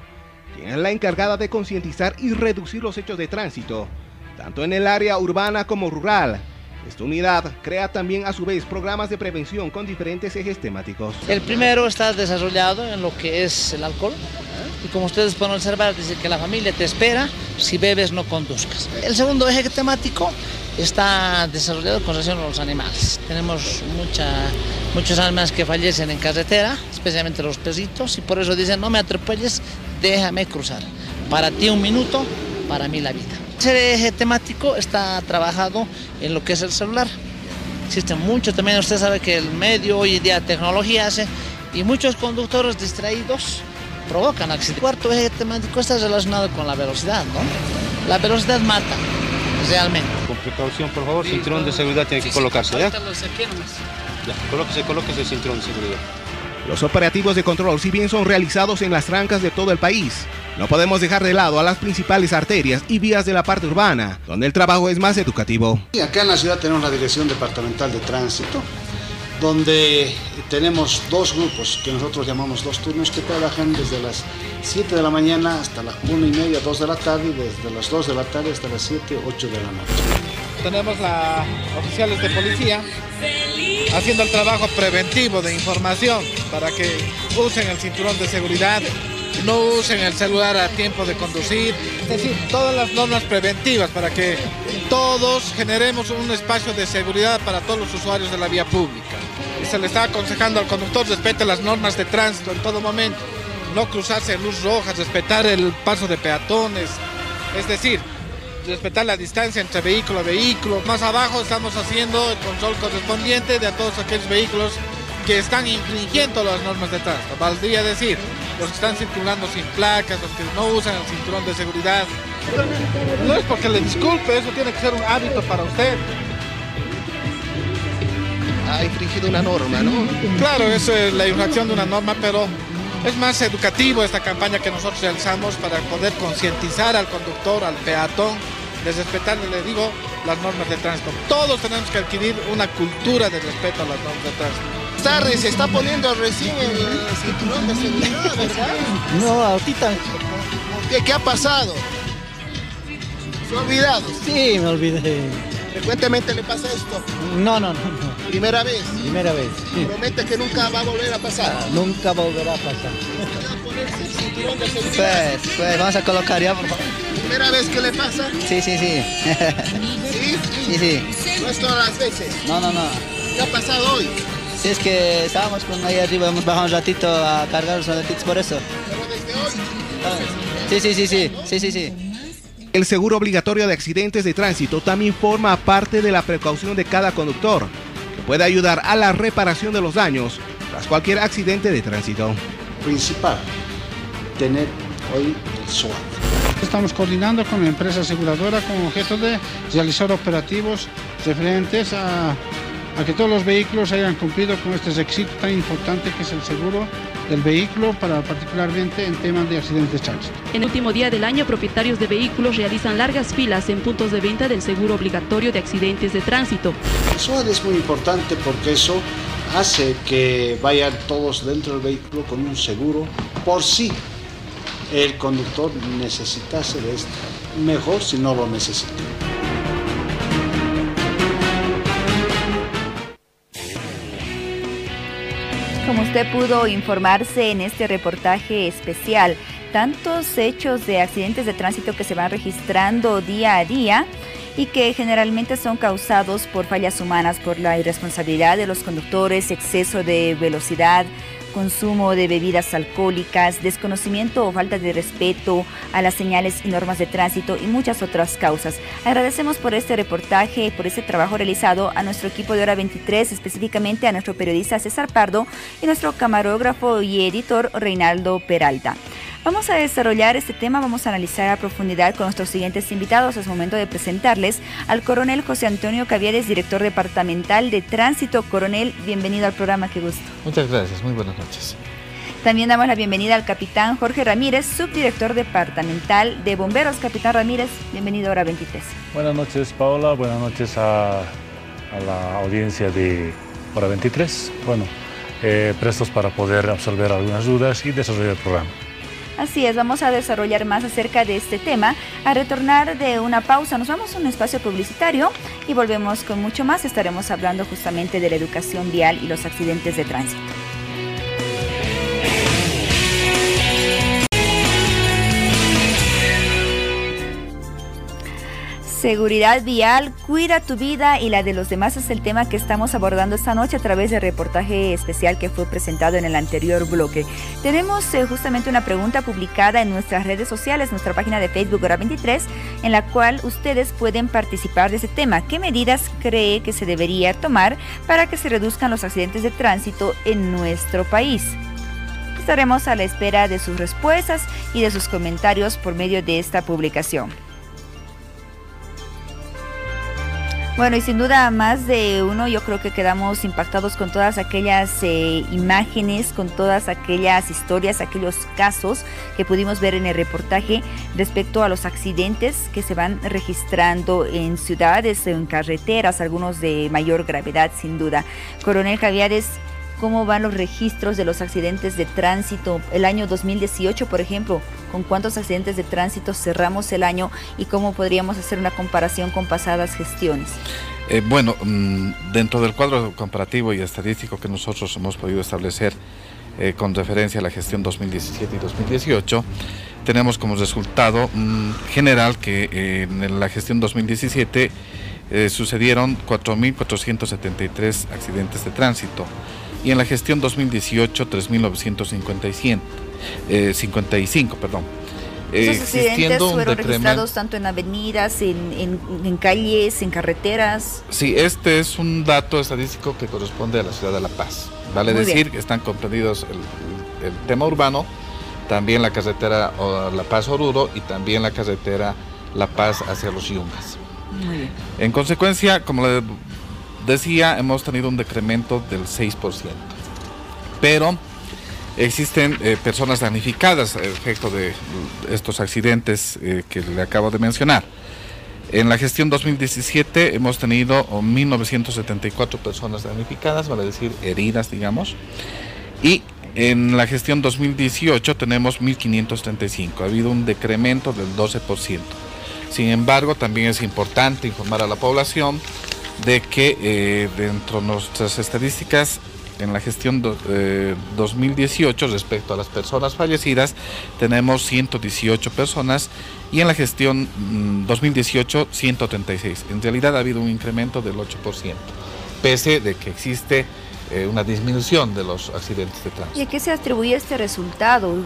quien es la encargada de concientizar y reducir los hechos de tránsito, tanto en el área urbana como rural. Esta unidad crea también a su vez programas de prevención con diferentes ejes temáticos. El primero está desarrollado en lo que es el alcohol, y como ustedes pueden observar, dice que la familia te espera, si bebes no conduzcas. El segundo eje temático está desarrollado con relación a los animales. Tenemos muchos animales que fallecen en carretera, especialmente los perritos, y por eso dicen, no me atropelles, déjame cruzar. Para ti 1 minuto, para mí la vida. Ese eje temático está trabajado en lo que es el celular. Existe mucho también, usted sabe que el medio hoy en día tecnología hace, y muchos conductores distraídos provocan accidentes. El cuarto eje temático está relacionado con la velocidad, ¿no? La velocidad mata, realmente. Con precaución, por favor, cinturón de seguridad tiene que colocarse, ¿ya? Ya, colóquese el cinturón de seguridad. Los operativos de control, si bien son realizados en las trancas de todo el país, no podemos dejar de lado a las principales arterias y vías de la parte urbana, donde el trabajo es más educativo. Y acá en la ciudad tenemos la Dirección Departamental de Tránsito, donde tenemos 2 grupos que nosotros llamamos 2 turnos que trabajan desde las 7 de la mañana hasta las 1:30, 2 de la tarde, y desde las 2 de la tarde hasta las 7, 8 de la noche. Tenemos oficiales de policía haciendo el trabajo preventivo de información para que usen el cinturón de seguridad, no usen el celular a tiempo de conducir, es decir, todas las normas preventivas para que todos generemos un espacio de seguridad para todos los usuarios de la vía pública. Y se le está aconsejando al conductor respete las normas de tránsito en todo momento, no cruzarse en luz roja, respetar el paso de peatones, es decir, respetar la distancia entre vehículo a vehículo. Más abajo estamos haciendo el control correspondiente de todos aquellos vehículos que están infringiendo las normas de tránsito. Valdría decir, los que están circulando sin placas, los que no usan el cinturón de seguridad. No es porque le disculpe, eso tiene que ser un hábito para usted. Ha infringido una norma, ¿no? Claro, es la infracción de una norma, pero es más educativo esta campaña que nosotros realizamos para poder concientizar al conductor, al peatón, de respetar, le digo, las normas de tránsito. Todos tenemos que adquirir una cultura de respeto a las normas de tránsito. Se está poniendo recién el cinturón de seguridad, ¿verdad? No, ahorita. ¿Qué ha pasado? ¿Se ha olvidado? Sí, me olvidé. ¿Frecuentemente le pasa esto? No. ¿Primera vez? Primera vez, sí. ¿Promete que nunca va a volver a pasar? Nunca volverá a pasar. ¿Va a ponerse el cinturón de seguridad? Pues vamos a colocar ya, por favor. ¿Primera vez que le pasa? Sí. ¿Sí? Sí. ¿No es todas las veces? No. ¿Qué ha pasado hoy? Sí, es que estábamos con ahí arriba, hemos bajado un ratito a cargar los ratitos por eso. ¿Pero desde hoy? Sí. El seguro obligatorio de accidentes de tránsito también forma parte de la precaución de cada conductor, que puede ayudar a la reparación de los daños tras cualquier accidente de tránsito. Principal, tener hoy el SWAT. Estamos coordinando con la empresa aseguradora con objeto de realizar operativos referentes a que todos los vehículos hayan cumplido con este requisito tan importante que es el seguro del vehículo, para particularmente en temas de accidentes de tránsito. En el último día del año, propietarios de vehículos realizan largas filas en puntos de venta del seguro obligatorio de accidentes de tránsito. El SWAT es muy importante porque eso hace que vayan todos dentro del vehículo con un seguro por si el conductor necesitase de esto. Mejor si no lo necesita. Como usted pudo informarse en este reportaje especial, tantos hechos de accidentes de tránsito que se van registrando día a día y que generalmente son causados por fallas humanas, por la irresponsabilidad de los conductores, exceso de velocidad, consumo de bebidas alcohólicas, desconocimiento o falta de respeto a las señales y normas de tránsito y muchas otras causas. Agradecemos por este reportaje, por este trabajo realizado a nuestro equipo de Hora 23, específicamente a nuestro periodista César Pardo y nuestro camarógrafo y editor Reinaldo Peralta. Vamos a desarrollar este tema, vamos a analizar a profundidad con nuestros siguientes invitados. Es momento de presentarles al coronel José Antonio Cavieres, director departamental de Tránsito. Coronel, bienvenido al programa, qué gusto. Muchas gracias, muy buenas noches. También damos la bienvenida al capitán Jorge Ramírez, subdirector departamental de Bomberos. Capitán Ramírez, bienvenido a Hora 23. Buenas noches, Paola, buenas noches a la audiencia de Hora 23. Bueno, prestos para poder absorber algunas dudas y desarrollar el programa. Así es, vamos a desarrollar más acerca de este tema. A retornar de una pausa, nos vamos a un espacio publicitario y volvemos con mucho más. Estaremos hablando justamente de la educación vial y los accidentes de tránsito. Seguridad vial, cuida tu vida y la de los demás es el tema que estamos abordando esta noche a través del reportaje especial que fue presentado en el anterior bloque. Tenemos justamente una pregunta publicada en nuestras redes sociales, nuestra página de Facebook Hora 23, en la cual ustedes pueden participar de ese tema. ¿Qué medidas cree que se debería tomar para que se reduzcan los accidentes de tránsito en nuestro país? Estaremos a la espera de sus respuestas y de sus comentarios por medio de esta publicación. Bueno, y sin duda más de uno, yo creo que quedamos impactados con todas aquellas imágenes, con todas aquellas historias, aquellos casos que pudimos ver en el reportaje respecto a los accidentes que se van registrando en ciudades o en carreteras, algunos de mayor gravedad sin duda. Coronel Javiares, ¿cómo van los registros de los accidentes de tránsito? El año 2018, por ejemplo, ¿con cuántos accidentes de tránsito cerramos el año y cómo podríamos hacer una comparación con pasadas gestiones? Bueno, dentro del cuadro comparativo y estadístico que nosotros hemos podido establecer con referencia a la gestión 2017 y 2018, tenemos como resultado general que en la gestión 2017 sucedieron 4.473 accidentes de tránsito. Y en la gestión 2018, 3.955, perdón. Esos accidentes fueron registrados tanto en avenidas, en calles, en carreteras. Sí, este es un dato estadístico que corresponde a la ciudad de La Paz. Vale Muy decir bien. Que están comprendidos el tema urbano, también la carretera La Paz-Oruro y también la carretera La Paz hacia los Yungas. Muy bien. En consecuencia, como le decía, hemos tenido un decremento del 6%, pero existen personas damnificadas a efecto de estos accidentes que le acabo de mencionar. En la gestión 2017 hemos tenido 1.974 personas damnificadas, vale decir heridas, digamos, y en la gestión 2018 tenemos 1.535, ha habido un decremento del 12%. Sin embargo, también es importante informar a la población de que dentro de nuestras estadísticas en la gestión 2018 respecto a las personas fallecidas tenemos 118 personas y en la gestión 2018 136. En realidad ha habido un incremento del 8%, pese de que existe una disminución de los accidentes de tránsito. ¿Y a qué se atribuye este resultado?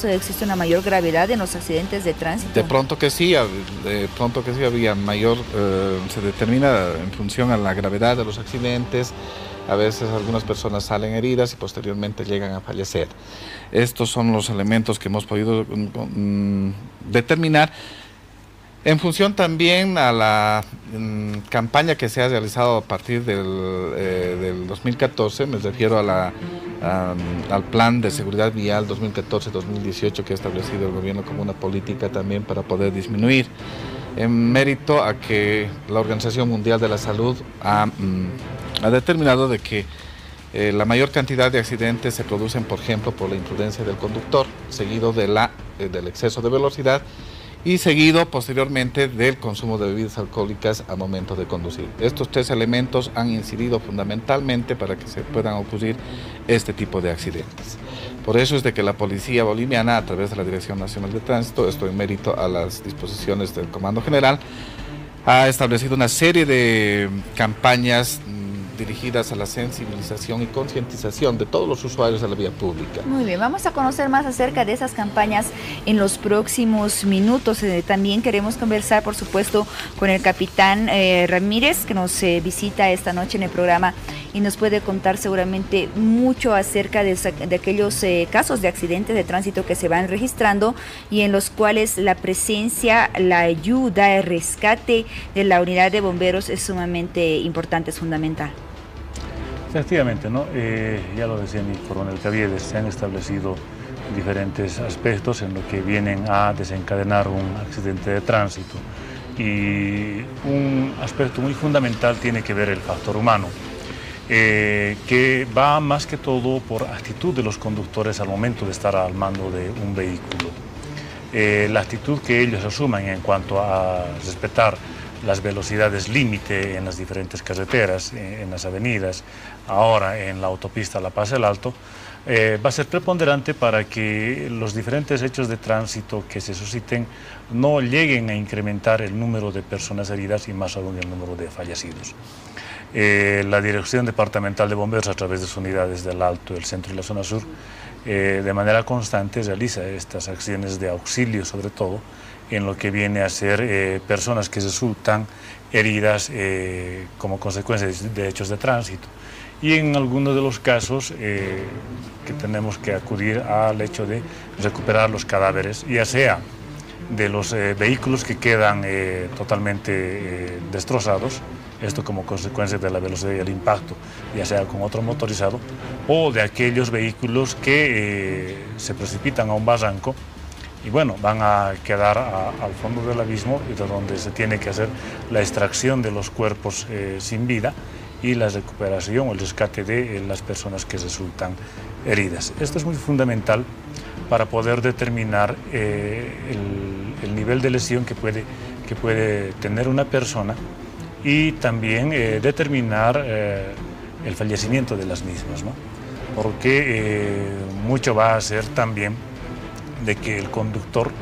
¿Existe una mayor gravedad en los accidentes de tránsito? De pronto que sí, había mayor, se determina en función a la gravedad de los accidentes. A veces algunas personas salen heridas y posteriormente llegan a fallecer. Estos son los elementos que hemos podido determinar. En función también a la campaña que se ha realizado a partir del 2014, me refiero a al plan de seguridad vial 2014-2018 que ha establecido el gobierno como una política también para poder disminuir, en mérito a que la Organización Mundial de la Salud ha determinado de que la mayor cantidad de accidentes se producen, por ejemplo, por la imprudencia del conductor, seguido del exceso de velocidad, y seguido posteriormente del consumo de bebidas alcohólicas al momento de conducir. Estos tres elementos han incidido fundamentalmente para que se puedan ocurrir este tipo de accidentes. Por eso es de que la Policía Boliviana, a través de la Dirección Nacional de Tránsito, esto en mérito a las disposiciones del Comando General, ha establecido una serie de campañas dirigidas a la sensibilización y concientización de todos los usuarios de la vía pública. Muy bien, vamos a conocer más acerca de esas campañas en los próximos minutos. También queremos conversar, por supuesto, con el capitán Ramírez, que nos visita esta noche en el programa y nos puede contar seguramente mucho acerca de aquellos casos de accidentes de tránsito que se van registrando y en los cuales la presencia, la ayuda, el rescate de la unidad de bomberos es sumamente importante, es fundamental. Efectivamente, ¿no? Ya lo decía mi coronel Caviedes, se han establecido diferentes aspectos en lo que vienen a desencadenar un accidente de tránsito y un aspecto muy fundamental tiene que ver el factor humano, que va más que todo por actitud de los conductores al momento de estar al mando de un vehículo. La actitud que ellos asuman en cuanto a respetar las velocidades límite en las diferentes carreteras, en las avenidas, ahora en la autopista La Paz del Alto, va a ser preponderante para que los diferentes hechos de tránsito que se susciten no lleguen a incrementar el número de personas heridas y más aún el número de fallecidos. La Dirección Departamental de Bomberos, a través de sus unidades del Alto, el Centro y la Zona Sur, de manera constante realiza estas acciones de auxilio, sobre todo en lo que viene a ser personas que resultan heridas como consecuencia de hechos de tránsito. Y en algunos de los casos que tenemos que acudir al hecho de recuperar los cadáveres, ya sea de los vehículos que quedan totalmente destrozados, esto como consecuencia de la velocidad y el impacto, ya sea con otro motorizado, o de aquellos vehículos que se precipitan a un barranco y bueno, van a quedar al fondo del abismo, de donde se tiene que hacer la extracción de los cuerpos sin vida y la recuperación o el rescate de las personas que resultan heridas. Esto es muy fundamental para poder determinar el nivel de lesión que puede tener una persona y también determinar el fallecimiento de las mismas, ¿no? Porque mucho va a ser también de que el conductor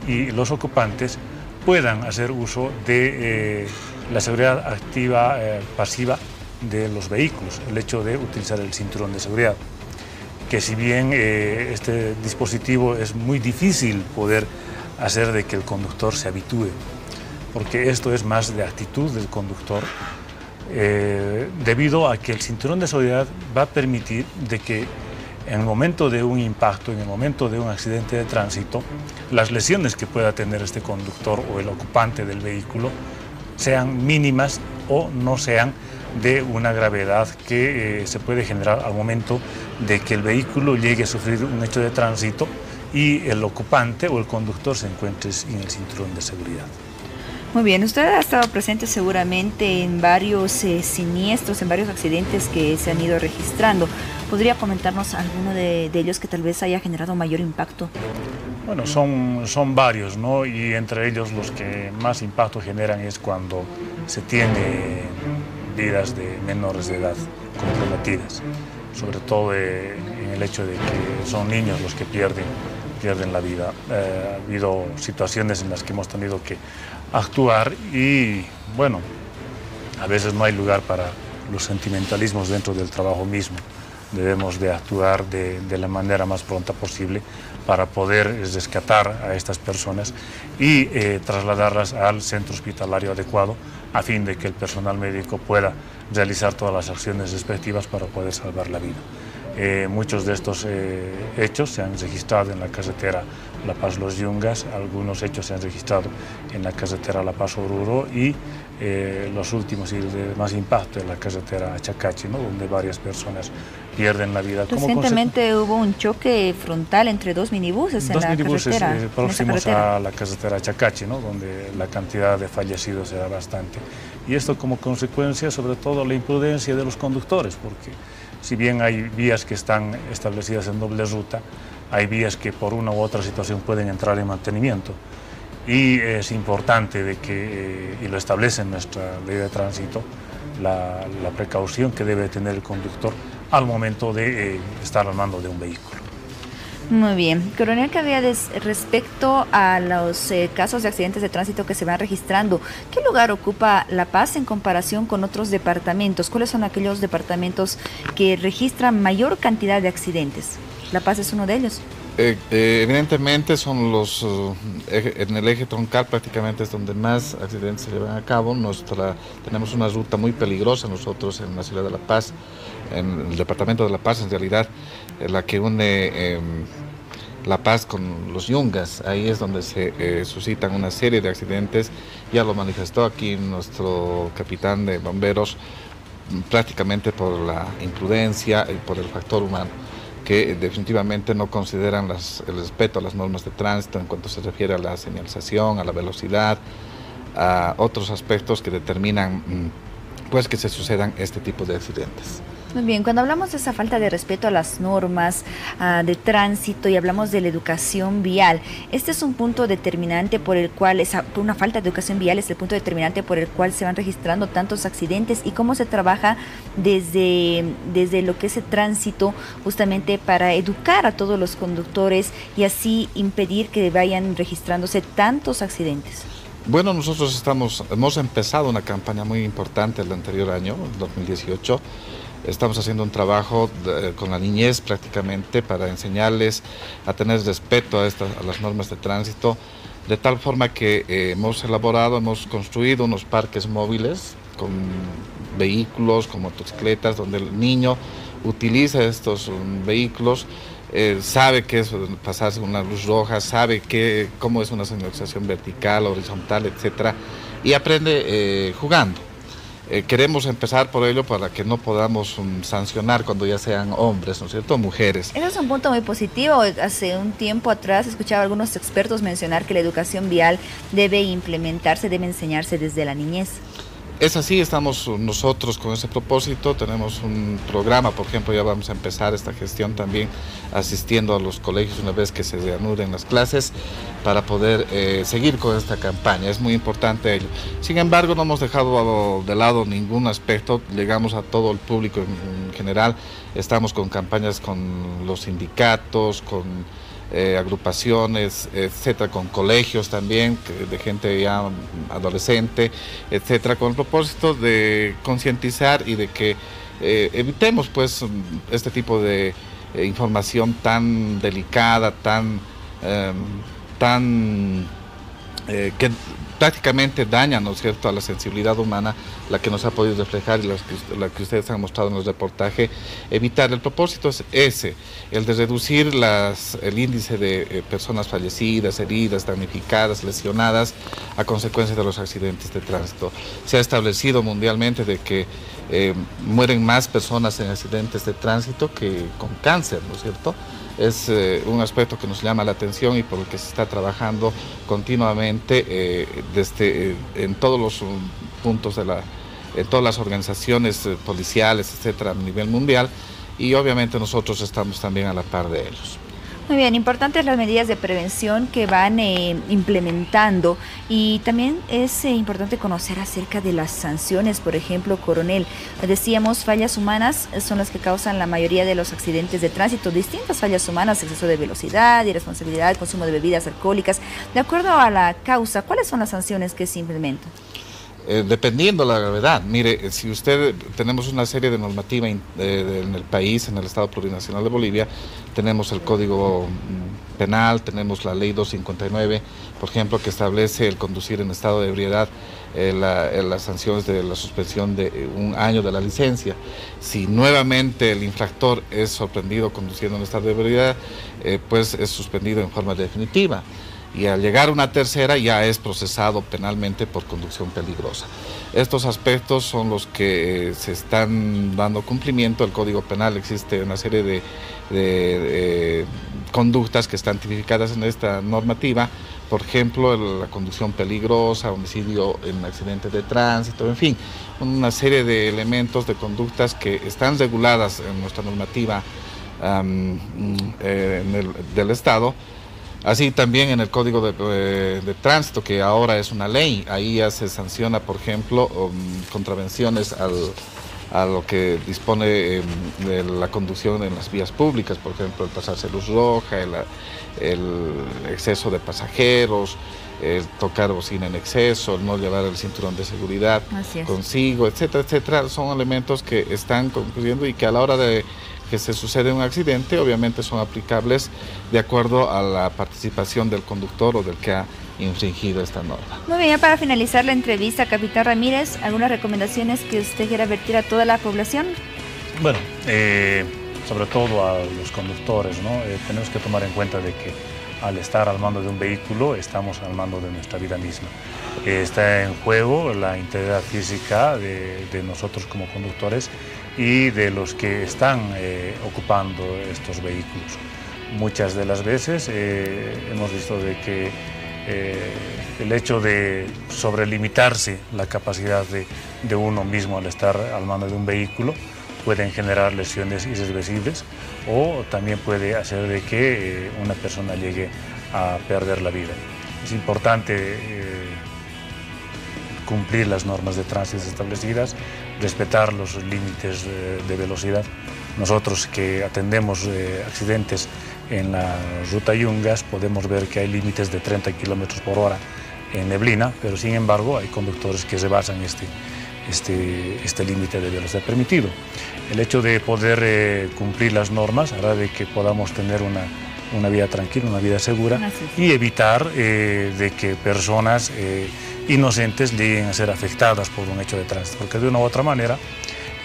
y los ocupantes puedan hacer uso de la seguridad activa pasiva de los vehículos, el hecho de utilizar el cinturón de seguridad, que si bien este dispositivo es muy difícil poder hacer de que el conductor se habitúe, porque esto es más de actitud del conductor, debido a que el cinturón de seguridad va a permitir de que en el momento de un impacto, en el momento de un accidente de tránsito, las lesiones que pueda tener este conductor o el ocupante del vehículo sean mínimas o no sean de una gravedad que se puede generar al momento de que el vehículo llegue a sufrir un hecho de tránsito y el ocupante o el conductor se encuentre sin el cinturón de seguridad. Muy bien, usted ha estado presente seguramente en varios siniestros, en varios accidentes que se han ido registrando. ¿Podría comentarnos alguno de ellos que tal vez haya generado mayor impacto? Bueno, son varios, ¿no? Y entre ellos los que más impacto generan es cuando se tiene vidas de menores de edad comprometidas, sobre todo en el hecho de que son niños los que pierden la vida. Ha habido situaciones en las que hemos tenido que actuar y, bueno, a veces no hay lugar para los sentimentalismos dentro del trabajo mismo. Debemos de actuar de la manera más pronta posible para poder rescatar a estas personas y trasladarlas al centro hospitalario adecuado a fin de que el personal médico pueda realizar todas las acciones respectivas para poder salvar la vida. Muchos de estos hechos se han registrado en la carretera La Paz-Los Yungas, algunos hechos se han registrado en la carretera La Paz-Oruro y los últimos y de más impacto en la carretera Achacachi, ¿no? Donde varias personas pierden la vida. Recientemente hubo un choque frontal entre dos minibuses en la carretera. Próximos a la carretera Achacachi, ¿no? Donde la cantidad de fallecidos era bastante. Y esto como consecuencia sobre todo la imprudencia de los conductores, porque si bien hay vías que están establecidas en doble ruta, hay vías que por una u otra situación pueden entrar en mantenimiento. Y es importante de que, y lo establece en nuestra ley de tránsito, la precaución que debe tener el conductor al momento de estar al mando de un vehículo. Muy bien. Coronel Caviedes, respecto a los casos de accidentes de tránsito que se van registrando, ¿qué lugar ocupa La Paz en comparación con otros departamentos? ¿Cuáles son aquellos departamentos que registran mayor cantidad de accidentes? ¿La Paz es uno de ellos? Evidentemente son los, en el eje troncal prácticamente es donde más accidentes se llevan a cabo. Tenemos una ruta muy peligrosa nosotros en la ciudad de La Paz, en el departamento de La Paz en realidad, la que une La Paz con los Yungas. Ahí es donde se suscitan una serie de accidentes. Ya lo manifestó aquí nuestro capitán de bomberos, prácticamente por la imprudencia y por el factor humano, que definitivamente no consideran el respeto a las normas de tránsito en cuanto se refiere a la señalización, a la velocidad, a otros aspectos que determinan pues que se sucedan este tipo de accidentes. Muy bien, cuando hablamos de esa falta de respeto a las normas de tránsito y hablamos de la educación vial, este es un punto determinante por el cual, una falta de educación vial es el punto determinante por el cual se van registrando tantos accidentes, y cómo se trabaja desde lo que es el tránsito justamente para educar a todos los conductores y así impedir que vayan registrándose tantos accidentes. Bueno, nosotros hemos empezado una campaña muy importante el anterior año, 2018. Estamos haciendo un trabajo con la niñez prácticamente para enseñarles a tener respeto a las normas de tránsito, de tal forma que hemos construido unos parques móviles con vehículos, con motocicletas, donde el niño utiliza estos vehículos, sabe qué es pasarse una luz roja, sabe cómo es una señalización vertical, horizontal, etcétera, y aprende jugando. Queremos empezar por ello para que no podamos sancionar cuando ya sean hombres, ¿no es cierto?, mujeres. Eso es un punto muy positivo. Hace un tiempo atrás escuchaba a algunos expertos mencionar que la educación vial debe implementarse, debe enseñarse desde la niñez. Es así, estamos nosotros con ese propósito, tenemos un programa, por ejemplo, ya vamos a empezar esta gestión también asistiendo a los colegios una vez que se reanuden las clases para poder seguir con esta campaña, es muy importante ello. Sin embargo, no hemos dejado de lado ningún aspecto, llegamos a todo el público en general, estamos con campañas con los sindicatos, con agrupaciones, etcétera, con colegios también, de gente ya adolescente, etcétera, con el propósito de concientizar y de que evitemos pues este tipo de información tan delicada, que prácticamente daña, ¿no es cierto?, a la sensibilidad humana, la que nos ha podido reflejar y la que ustedes han mostrado en el reportaje, evitar. El propósito es ese, el de reducir el índice de personas fallecidas, heridas, damnificadas, lesionadas a consecuencia de los accidentes de tránsito. Se ha establecido mundialmente de que mueren más personas en accidentes de tránsito que con cáncer, ¿no es cierto? Es un aspecto que nos llama la atención y por el que se está trabajando continuamente en todos los puntos en todas las organizaciones policiales, etcétera, a nivel mundial, y obviamente nosotros estamos también a la par de ellos. Muy bien, importantes las medidas de prevención que van implementando, y también es importante conocer acerca de las sanciones. Por ejemplo, coronel, decíamos, fallas humanas son las que causan la mayoría de los accidentes de tránsito, distintas fallas humanas, exceso de velocidad, irresponsabilidad, consumo de bebidas alcohólicas. De acuerdo a la causa, ¿cuáles son las sanciones que se implementan? Dependiendo la gravedad. Mire, si tenemos una serie de normativa en el país, en el Estado Plurinacional de Bolivia, tenemos el Código Penal, tenemos la Ley 259, por ejemplo, que establece el conducir en estado de ebriedad, las sanciones de la suspensión de 1 año de la licencia. Si nuevamente el infractor es sorprendido conduciendo en estado de ebriedad, pues es suspendido en forma definitiva. Y al llegar a una tercera ya es procesado penalmente por conducción peligrosa. Estos aspectos son los que se están dando cumplimiento. El Código Penal existe una serie de conductas que están tipificadas en esta normativa, por ejemplo, la conducción peligrosa, homicidio en accidentes de tránsito, en fin, una serie de elementos, de conductas que están reguladas en nuestra normativa del Estado. Así también en el Código de Tránsito, que ahora es una ley, ahí ya se sanciona, por ejemplo, contravenciones a lo que dispone de la conducción en las vías públicas, por ejemplo, el pasarse luz roja, el exceso de pasajeros, el tocar bocina en exceso, el no llevar el cinturón de seguridad consigo, etcétera, etcétera. Son elementos que están concluyendo y que a la hora de que se sucede un accidente, obviamente son aplicables de acuerdo a la participación del conductor o del que ha infringido esta norma. Muy bien, para finalizar la entrevista, capitán Ramírez, ¿algunas recomendaciones que usted quiera advertir a toda la población? Bueno, sobre todo a los conductores, ¿no? Tenemos que tomar en cuenta de que al estar al mando de un vehículo, estamos al mando de nuestra vida misma. Está en juego la integridad física de nosotros como conductores y de los que están ocupando estos vehículos. Muchas de las veces hemos visto de que el hecho de sobrelimitarse la capacidad de uno mismo al estar al mando de un vehículo pueden generar lesiones irreversibles o también puede hacer de que una persona llegue a perder la vida. Es importante cumplir las normas de tránsito establecidas, respetar los límites de velocidad. Nosotros que atendemos accidentes en la ruta Yungas podemos ver que hay límites de 30 km por hora en neblina, pero sin embargo hay conductores que rebasan este límite de velocidad permitido. El hecho de poder cumplir las normas hará de que podamos tener una vida tranquila, una vida segura y evitar de que personas inocentes lleguen a ser afectadas por un hecho de tránsito, porque de una u otra manera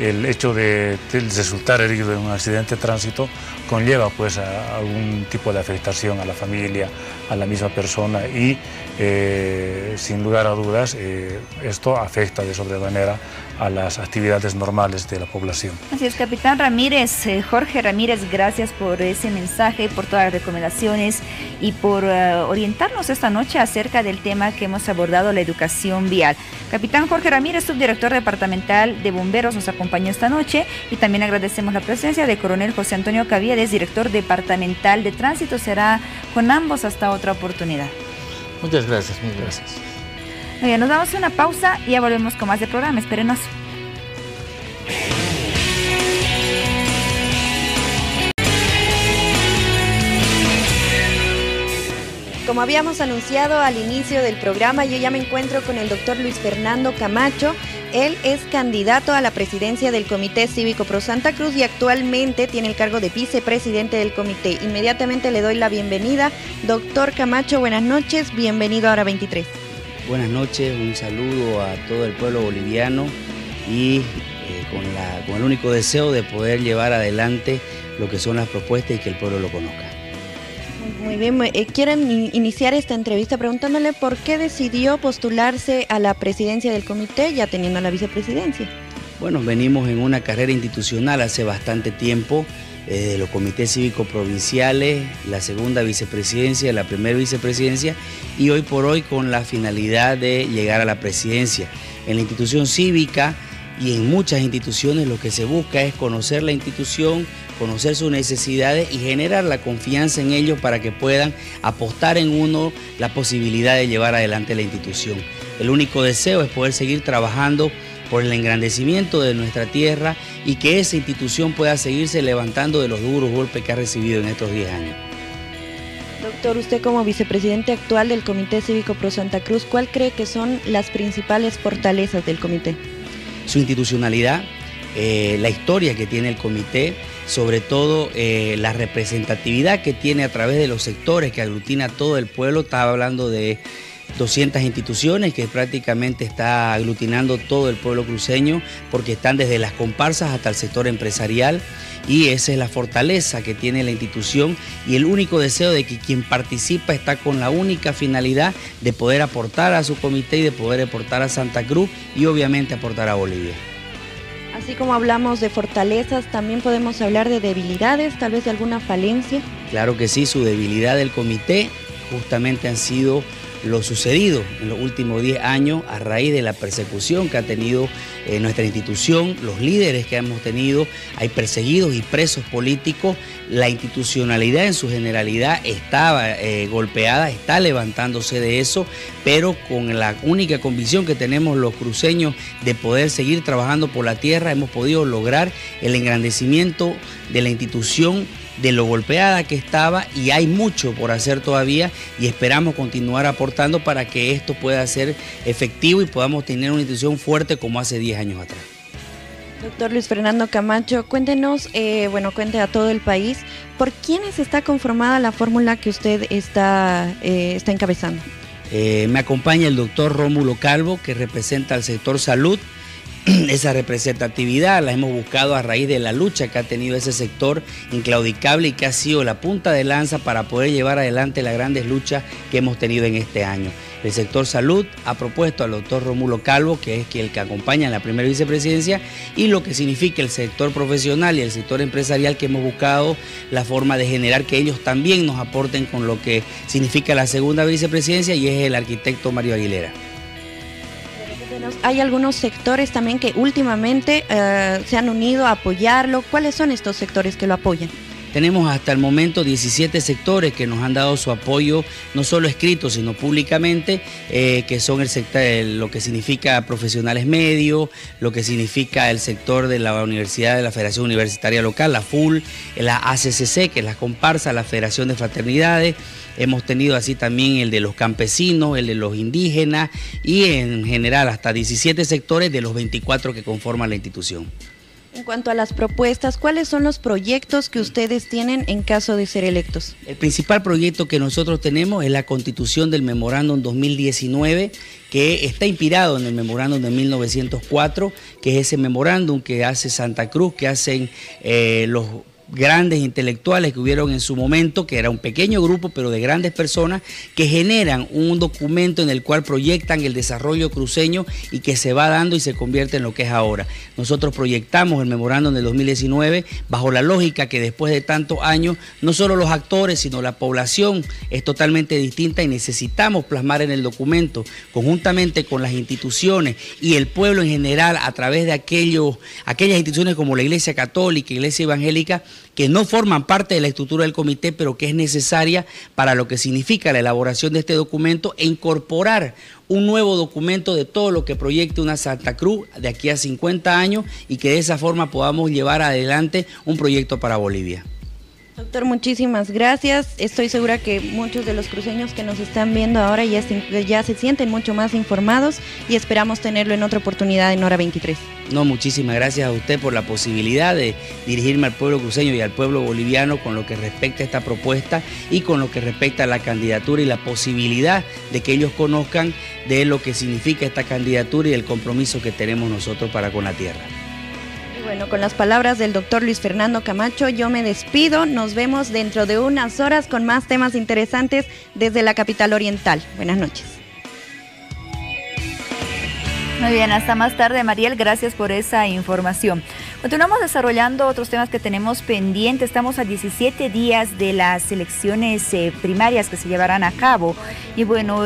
el hecho de resultar herido en un accidente de tránsito conlleva pues a algún tipo de afectación a la familia, a la misma persona y sin lugar a dudas esto afecta de sobremanera a las actividades normales de la población. Así es, capitán Ramírez, Jorge Ramírez, gracias por ese mensaje, por todas las recomendaciones y por orientarnos esta noche acerca del tema que hemos abordado, la educación vial. Capitán Jorge Ramírez, subdirector departamental de bomberos, nos acompañó esta noche y también agradecemos la presencia de coronel José Antonio Caviedes, director departamental de tránsito. Será con ambos hasta otra oportunidad. Muchas gracias, muchas gracias. Muy bien, nos damos una pausa y ya volvemos con más del programa. Espérenos. Como habíamos anunciado al inicio del programa, yo ya me encuentro con el doctor Luis Fernando Camacho. Él es candidato a la presidencia del Comité Cívico Pro Santa Cruz y actualmente tiene el cargo de vicepresidente del comité. Inmediatamente le doy la bienvenida. Doctor Camacho, buenas noches, bienvenido a Hora 23. Buenas noches, un saludo a todo el pueblo boliviano y con el único deseo de poder llevar adelante lo que son las propuestas y que el pueblo lo conozca. Muy bien, quiero iniciar esta entrevista preguntándole por qué decidió postularse a la presidencia del comité ya teniendo la vicepresidencia. Bueno, venimos en una carrera institucional hace bastante tiempo, los comités cívicos provinciales, la segunda vicepresidencia, la primera vicepresidencia y hoy por hoy con la finalidad de llegar a la presidencia. En la institución cívica y en muchas instituciones lo que se busca es conocer la institución, conocer sus necesidades y generar la confianza en ellos para que puedan apostar en uno la posibilidad de llevar adelante la institución. El único deseo es poder seguir trabajando por el engrandecimiento de nuestra tierra y que esa institución pueda seguirse levantando de los duros golpes que ha recibido en estos 10 años. Doctor, usted como vicepresidente actual del Comité Cívico Pro Santa Cruz, ¿cuál cree que son las principales fortalezas del comité? Su institucionalidad, la historia que tiene el comité, sobre todo la representatividad que tiene a través de los sectores que aglutina todo el pueblo. Estaba hablando de 200 instituciones que prácticamente está aglutinando todo el pueblo cruceño porque están desde las comparsas hasta el sector empresarial y esa es la fortaleza que tiene la institución y el único deseo de que quien participa está con la única finalidad de poder aportar a su comité y de poder aportar a Santa Cruz y obviamente aportar a Bolivia. Así como hablamos de fortalezas, también podemos hablar de debilidades, tal vez de alguna falencia. Claro que sí, su debilidad del comité justamente han sido lo sucedido en los últimos 10 años a raíz de la persecución que ha tenido nuestra institución, los líderes que hemos tenido, hay perseguidos y presos políticos, la institucionalidad en su generalidad estaba golpeada, está levantándose de eso, pero con la única convicción que tenemos los cruceños de poder seguir trabajando por la tierra, hemos podido lograr el engrandecimiento de la institución, de lo golpeada que estaba y hay mucho por hacer todavía y esperamos continuar aportando para que esto pueda ser efectivo y podamos tener una institución fuerte como hace 10 años atrás. Doctor Luis Fernando Camacho, cuéntenos, cuente a todo el país, ¿por quiénes está conformada la fórmula que usted está encabezando? Me acompaña el doctor Rómulo Calvo, que representa al sector salud. Esa representatividad la hemos buscado a raíz de la lucha que ha tenido ese sector inclaudicable y que ha sido la punta de lanza para poder llevar adelante las grandes luchas que hemos tenido en este año. El sector salud ha propuesto al doctor Rómulo Calvo, que es el que acompaña en la primera vicepresidencia, y lo que significa el sector profesional y el sector empresarial, que hemos buscado la forma de generar que ellos también nos aporten con lo que significa la segunda vicepresidencia, y es el arquitecto Mario Aguilera. hay algunos sectores también que últimamente se han unido a apoyarlo. ¿Cuáles son estos sectores que lo apoyan? Tenemos hasta el momento 17 sectores que nos han dado su apoyo, no solo escrito, sino públicamente, que son el sector, lo que significa profesionales medios, lo que significa el sector de la Universidad de la Federación Universitaria Local, la FUL, la ACCC, que es la comparsa, la Federación de Fraternidades. Hemos tenido así también el de los campesinos, el de los indígenas y en general hasta 17 sectores de los 24 que conforman la institución. En cuanto a las propuestas, ¿cuáles son los proyectos que ustedes tienen en caso de ser electos? El principal proyecto que nosotros tenemos es la constitución del memorándum 2019, que está inspirado en el memorándum de 1904, que es ese memorándum que hace Santa Cruz, que hacen los grandes intelectuales que hubieron en su momento, que era un pequeño grupo, pero de grandes personas, que generan un documento en el cual proyectan el desarrollo cruceño y que se va dando y se convierte en lo que es ahora. Nosotros proyectamos el memorándum del 2019 bajo la lógica que después de tantos años, no solo los actores, sino la población es totalmente distinta y necesitamos plasmar en el documento, conjuntamente con las instituciones y el pueblo en general, a través de aquellas instituciones como la Iglesia Católica, Iglesia Evangélica, que no forman parte de la estructura del comité, pero que es necesaria para lo que significa la elaboración de este documento e incorporar un nuevo documento de todo lo que proyecte una Santa Cruz de aquí a 50 años y que de esa forma podamos llevar adelante un proyecto para Bolivia. Doctor, muchísimas gracias. Estoy segura que muchos de los cruceños que nos están viendo ahora ya se sienten mucho más informados y esperamos tenerlo en otra oportunidad en Hora 23. No, muchísimas gracias a usted por la posibilidad de dirigirme al pueblo cruceño y al pueblo boliviano con lo que respecta a esta propuesta y con lo que respecta a la candidatura y la posibilidad de que ellos conozcan de lo que significa esta candidatura y el compromiso que tenemos nosotros para con la tierra. Bueno, con las palabras del doctor Luis Fernando Camacho, yo me despido. Nos vemos dentro de unas horas con más temas interesantes desde la capital oriental. Buenas noches. Muy bien, hasta más tarde, Mariel. Gracias por esa información. Continuamos desarrollando otros temas que tenemos pendientes. Estamos a 17 días de las elecciones primarias que se llevarán a cabo. Y bueno,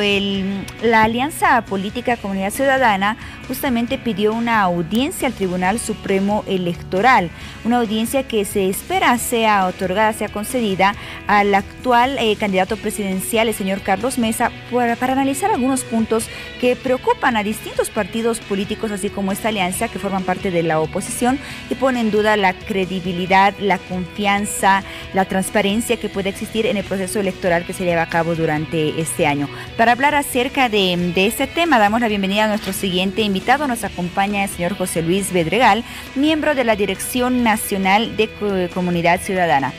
la Alianza Política Comunidad Ciudadana justamente pidió una audiencia al Tribunal Supremo Electoral. Una audiencia que se espera sea otorgada, sea concedida al actual candidato presidencial, el señor Carlos Mesa, para analizar algunos puntos que preocupan a distintos partidos políticos, así como esta alianza que forman parte de la oposición, y pone en duda la credibilidad, la confianza, la transparencia que puede existir en el proceso electoral que se lleva a cabo durante este año. Para hablar acerca de este tema, damos la bienvenida a nuestro siguiente invitado. Nos acompaña el señor José Luis Bedregal, miembro de la Dirección Nacional de Comunidad Ciudadana.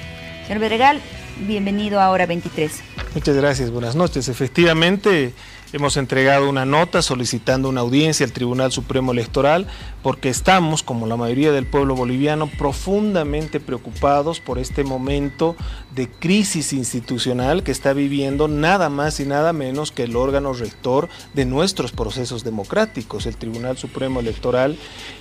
Señor Bedregal, bienvenido a Hora 23. Muchas gracias, buenas noches. Efectivamente, hemos entregado una nota solicitando una audiencia al Tribunal Supremo Electoral porque estamos, como la mayoría del pueblo boliviano, profundamente preocupados por este momento de crisis institucional que está viviendo nada más y nada menos que el órgano rector de nuestros procesos democráticos, el Tribunal Supremo Electoral,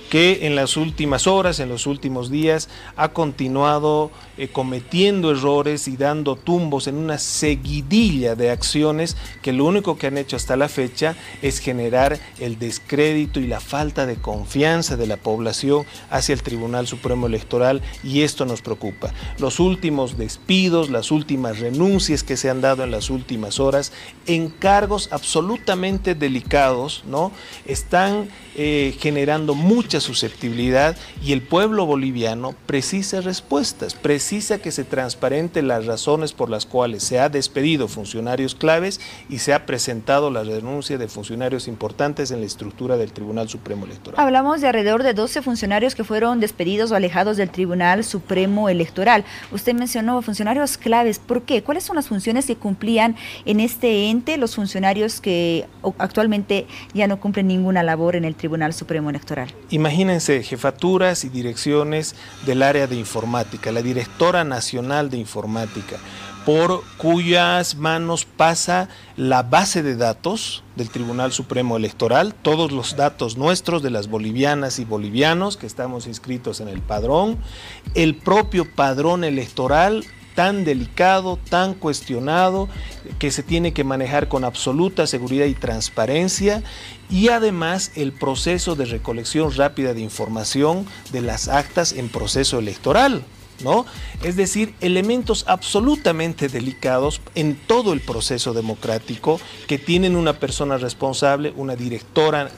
que en las últimas horas, en los últimos días, ha continuado cometiendo errores y dando tumbos en una seguidilla de acciones que lo único que han hecho hasta la fecha es generar el descrédito y la falta de confianza de la población hacia el Tribunal Supremo Electoral, y esto nos preocupa. Los últimos despidos, las últimas renuncias que se han dado en las últimas horas en cargos absolutamente delicados, ¿no?, están generando mucha susceptibilidad, y el pueblo boliviano precisa respuestas, precisa que se transparenten las razones por las cuales se ha despedido funcionarios claves y se ha presentado la renuncia de funcionarios importantes en la estructura del Tribunal Supremo Electoral. Hablamos de alrededor de 12 funcionarios que fueron despedidos o alejados del Tribunal Supremo Electoral. Usted mencionó funcionarios claves. ¿Por qué? ¿Cuáles son las funciones que cumplían en este ente los funcionarios que actualmente ya no cumplen ninguna labor en el Tribunal Supremo Electoral? Imagínense jefaturas y direcciones del área de informática, la directora nacional de informática, por cuyas manos pasa la base de datos del Tribunal Supremo Electoral, todos los datos nuestros de las bolivianas y bolivianos que estamos inscritos en el padrón, el propio padrón electoral tan delicado, tan cuestionado, que se tiene que manejar con absoluta seguridad y transparencia, y además el proceso de recolección rápida de información de las actas en proceso electoral, ¿no? Es decir, elementos absolutamente delicados en todo el proceso democrático, que tienen una persona responsable,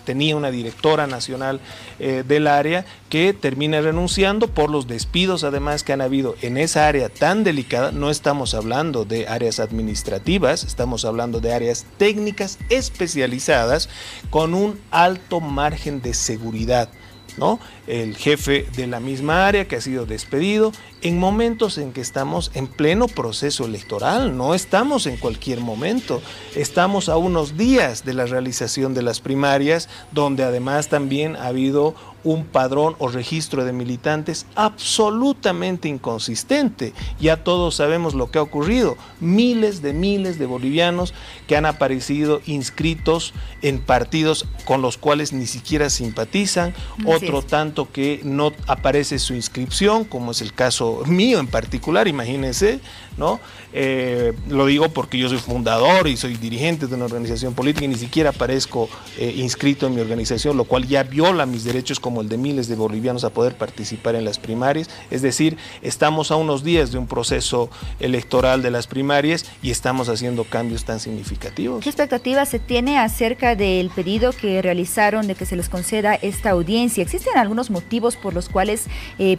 tenía una directora nacional del área, que termina renunciando por los despidos además que han habido en esa área tan delicada. No estamos hablando de áreas administrativas, estamos hablando de áreas técnicas especializadas con un alto margen de seguridad, ¿no? El jefe de la misma área que ha sido despedido en momentos en que estamos en pleno proceso electoral, no estamos en cualquier momento, estamos a unos días de la realización de las primarias, donde además también ha habido un padrón o registro de militantes absolutamente inconsistente. Ya todos sabemos lo que ha ocurrido, miles de bolivianos que han aparecido inscritos en partidos con los cuales ni siquiera simpatizan, otro tanto que no aparece su inscripción, como es el caso mío en particular, imagínense, ¿no? Lo digo porque yo soy fundador y soy dirigente de una organización política y ni siquiera aparezco inscrito en mi organización, lo cual ya viola mis derechos como el de miles de bolivianos a poder participar en las primarias. Es decir, estamos a unos días de un proceso electoral de las primarias y estamos haciendo cambios tan significativos. ¿Qué expectativas se tiene acerca del pedido que realizaron de que se les conceda esta audiencia? ¿Existen algunos motivos por los cuales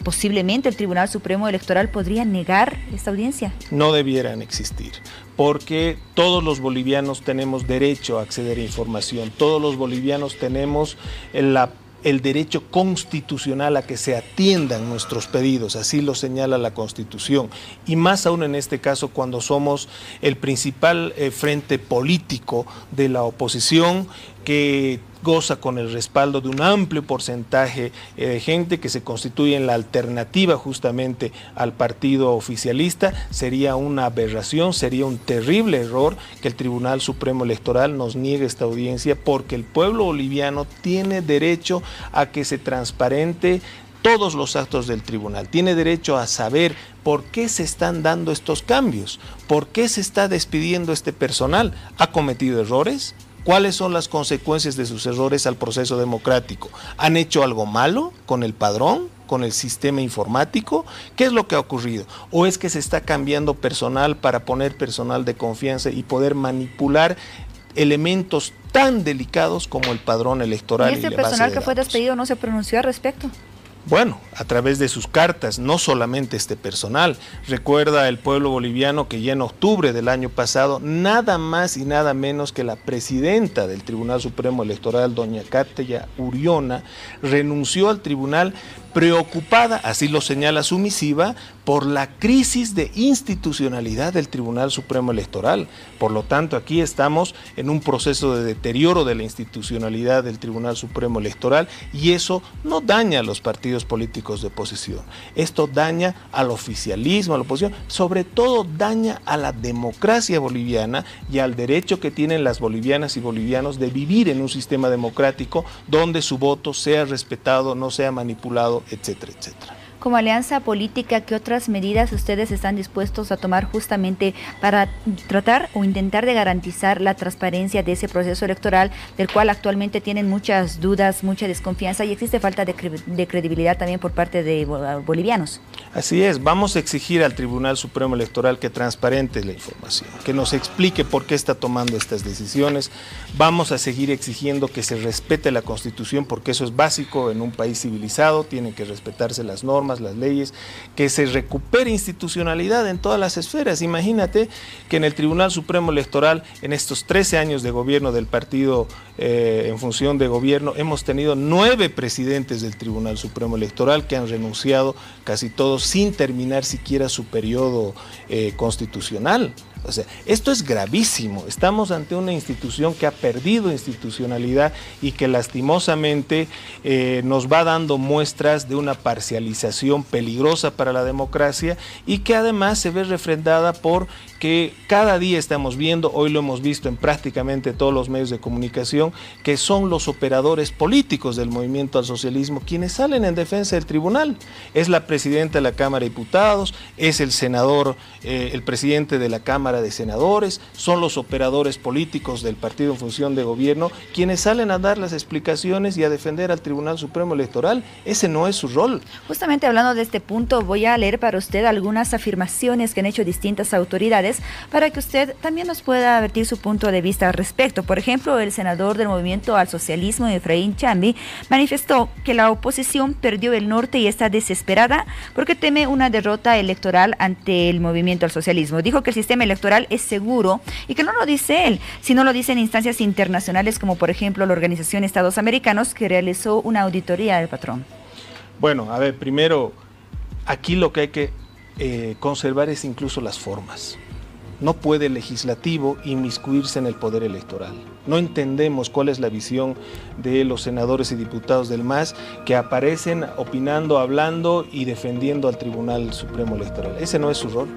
posiblemente el Tribunal Supremo Electoral podría negar esta audiencia? No debieran existir, porque todos los bolivianos tenemos derecho a acceder a información, todos los bolivianos tenemos el derecho constitucional a que se atiendan nuestros pedidos, así lo señala la Constitución, y más aún en este caso cuando somos el principal frente político de la oposición, que goza con el respaldo de un amplio porcentaje de gente que se constituye en la alternativa justamente al partido oficialista. Sería una aberración, sería un terrible error que el Tribunal Supremo Electoral nos niegue esta audiencia, porque el pueblo boliviano tiene derecho a que se transparente todos los actos del tribunal, tiene derecho a saber por qué se están dando estos cambios, por qué se está despidiendo este personal, ¿ha cometido errores? ¿Cuáles son las consecuencias de sus errores al proceso democrático? ¿Han hecho algo malo con el padrón, con el sistema informático? ¿Qué es lo que ha ocurrido? ¿O es que se está cambiando personal para poner personal de confianza y poder manipular elementos tan delicados como el padrón electoral? ¿Y este personal que fue despedido no se pronunció al respecto? Bueno, a través de sus cartas, no solamente este personal. Recuerda el pueblo boliviano que ya en octubre del año pasado, nada más y nada menos que la presidenta del Tribunal Supremo Electoral, doña Katia Uriona, renunció al tribunal preocupada, así lo señala su misiva, por la crisis de institucionalidad del Tribunal Supremo Electoral. Por lo tanto, aquí estamos en un proceso de deterioro de la institucionalidad del Tribunal Supremo Electoral, y eso no daña a los partidos políticos de oposición. Esto daña al oficialismo, a la oposición, sobre todo daña a la democracia boliviana y al derecho que tienen las bolivianas y bolivianos de vivir en un sistema democrático donde su voto sea respetado, no sea manipulado, etcétera, etcétera. Como alianza política, ¿qué otras medidas ustedes están dispuestos a tomar justamente para tratar o intentar de garantizar la transparencia de ese proceso electoral, del cual actualmente tienen muchas dudas, mucha desconfianza y existe falta de credibilidad también por parte de bolivianos? Así es, vamos a exigir al Tribunal Supremo Electoral que transparente la información, que nos explique por qué está tomando estas decisiones. Vamos a seguir exigiendo que se respete la Constitución, porque eso es básico en un país civilizado, tienen que respetarse las normas, las leyes, que se recupere institucionalidad en todas las esferas. Imagínate que en el Tribunal Supremo Electoral, en estos 13 años de gobierno del partido en función de gobierno, hemos tenido 9 presidentes del Tribunal Supremo Electoral que han renunciado, casi todos sin terminar siquiera su periodo constitucional. O sea, esto es gravísimo. Estamos ante una institución que ha perdido institucionalidad y que lastimosamente nos va dando muestras de una parcialización peligrosa para la democracia, y que además se ve refrendada por que cada día estamos viendo, hoy lo hemos visto en prácticamente todos los medios de comunicación, que son los operadores políticos del movimiento al socialismo quienes salen en defensa del tribunal. Es la presidenta de la Cámara de Diputados, es el senador, el presidente de la Cámara de Senadores, son los operadores políticos del partido en función de gobierno quienes salen a dar las explicaciones y a defender al Tribunal Supremo Electoral. Ese no es su rol. Justamente hablando de este punto, voy a leer para usted algunas afirmaciones que han hecho distintas autoridades para que usted también nos pueda vertir su punto de vista al respecto. Por ejemplo, el senador del Movimiento al Socialismo, Efraín Chambi, manifestó que la oposición perdió el norte y está desesperada porque teme una derrota electoral ante el Movimiento al Socialismo. Dijo que el sistema electoral es seguro y que no lo dice él, sino lo dicen instancias internacionales como por ejemplo la Organización de Estados Americanos, que realizó una auditoría del patrón. Bueno, a ver, primero, aquí lo que hay que conservar es incluso las formas. No puede el legislativo inmiscuirse en el poder electoral. No entendemos cuál es la visión de los senadores y diputados del MAS que aparecen opinando, hablando y defendiendo al Tribunal Supremo Electoral. Ese no es su rol,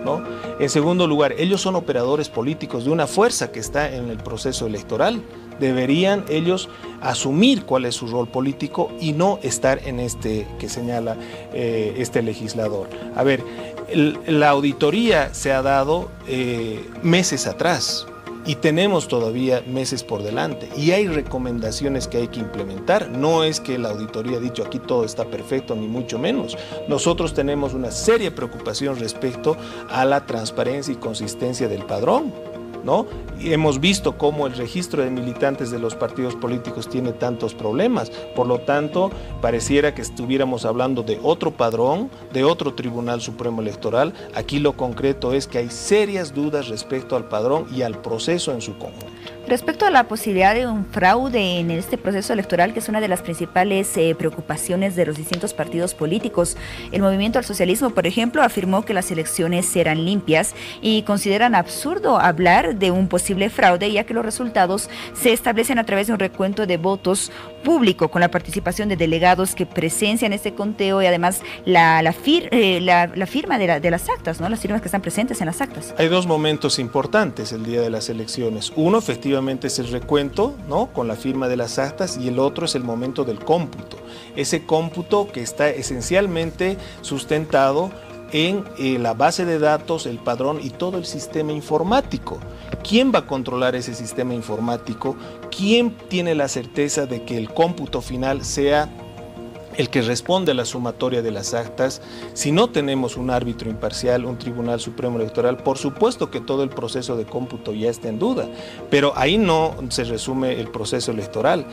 ¿no? En segundo lugar, ellos son operadores políticos de una fuerza que está en el proceso electoral. Deberían ellos asumir cuál es su rol político y no estar en este que señala este legislador. A ver, la auditoría se ha dado meses atrás y tenemos todavía meses por delante y hay recomendaciones que hay que implementar. No es que la auditoría ha dicho aquí todo está perfecto, ni mucho menos. Nosotros tenemos una seria preocupación respecto a la transparencia y consistencia del padrón, ¿no? Y hemos visto cómo el registro de militantes de los partidos políticos tiene tantos problemas. Por lo tanto, pareciera que estuviéramos hablando de otro padrón, de otro Tribunal Supremo Electoral. Aquí lo concreto es que hay serias dudas respecto al padrón y al proceso en su conjunto. Respecto a la posibilidad de un fraude en este proceso electoral, que es una de las principales preocupaciones de los distintos partidos políticos, el Movimiento al Socialismo, por ejemplo, afirmó que las elecciones serán limpias y consideran absurdo hablar de un posible fraude, ya que los resultados se establecen a través de un recuento de votos público, con la participación de delegados que presencian este conteo y además la firma de las actas, ¿no? Las firmas que están presentes en las actas. Hay dos momentos importantes el día de las elecciones. Uno, efectivamente, es el recuento, ¿no?, con la firma de las actas, y el otro es el momento del cómputo. Ese cómputo que está esencialmente sustentado en la base de datos, el padrón y todo el sistema informático. ¿Quién va a controlar ese sistema informático? ¿Quién tiene la certeza de que el cómputo final sea el que responde a la sumatoria de las actas? Si no tenemos un árbitro imparcial, un Tribunal Supremo Electoral, por supuesto que todo el proceso de cómputo ya está en duda, pero ahí no se resume el proceso electoral.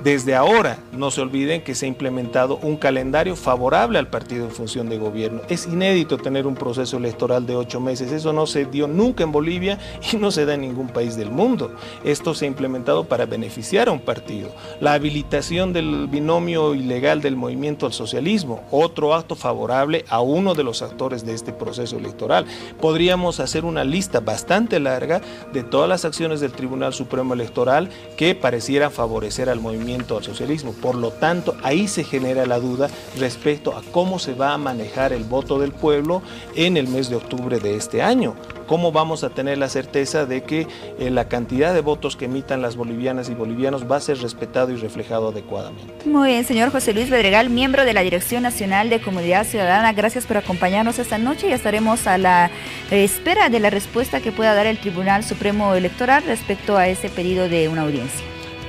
Desde ahora, no se olviden que se ha implementado un calendario favorable al partido en función de gobierno. Es inédito tener un proceso electoral de 8 meses, eso no se dio nunca en Bolivia y no se da en ningún país del mundo. Esto se ha implementado para beneficiar a un partido. La habilitación del binomio ilegal del Movimiento al Socialismo, otro acto favorable a uno de los actores de este proceso electoral. Podríamos hacer una lista bastante larga de todas las acciones del Tribunal Supremo Electoral que parecieran favorecer al Movimiento al Socialismo. Por lo tanto, ahí se genera la duda respecto a cómo se va a manejar el voto del pueblo en el mes de octubre de este año. ¿Cómo vamos a tener la certeza de que la cantidad de votos que emitan las bolivianas y bolivianos va a ser respetado y reflejado adecuadamente? Muy bien, señor José Luis Bedregal, miembro de la Dirección Nacional de Comunidad Ciudadana, gracias por acompañarnos esta noche y estaremos a la espera de la respuesta que pueda dar el Tribunal Supremo Electoral respecto a ese pedido de una audiencia.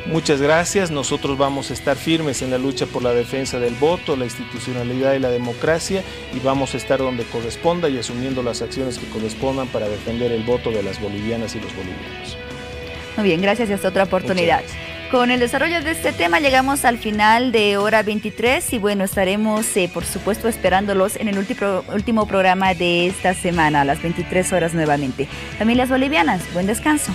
Muchas gracias. Nosotros vamos a estar firmes en la lucha por la defensa del voto, la institucionalidad y la democracia, y vamos a estar donde corresponda y asumiendo las acciones que correspondan para defender el voto de las bolivianas y los bolivianos. Muy bien, gracias y hasta otra oportunidad. Con el desarrollo de este tema llegamos al final de Hora 23 y bueno, estaremos por supuesto esperándolos en el último programa de esta semana a las 23 horas nuevamente. Familias bolivianas, buen descanso.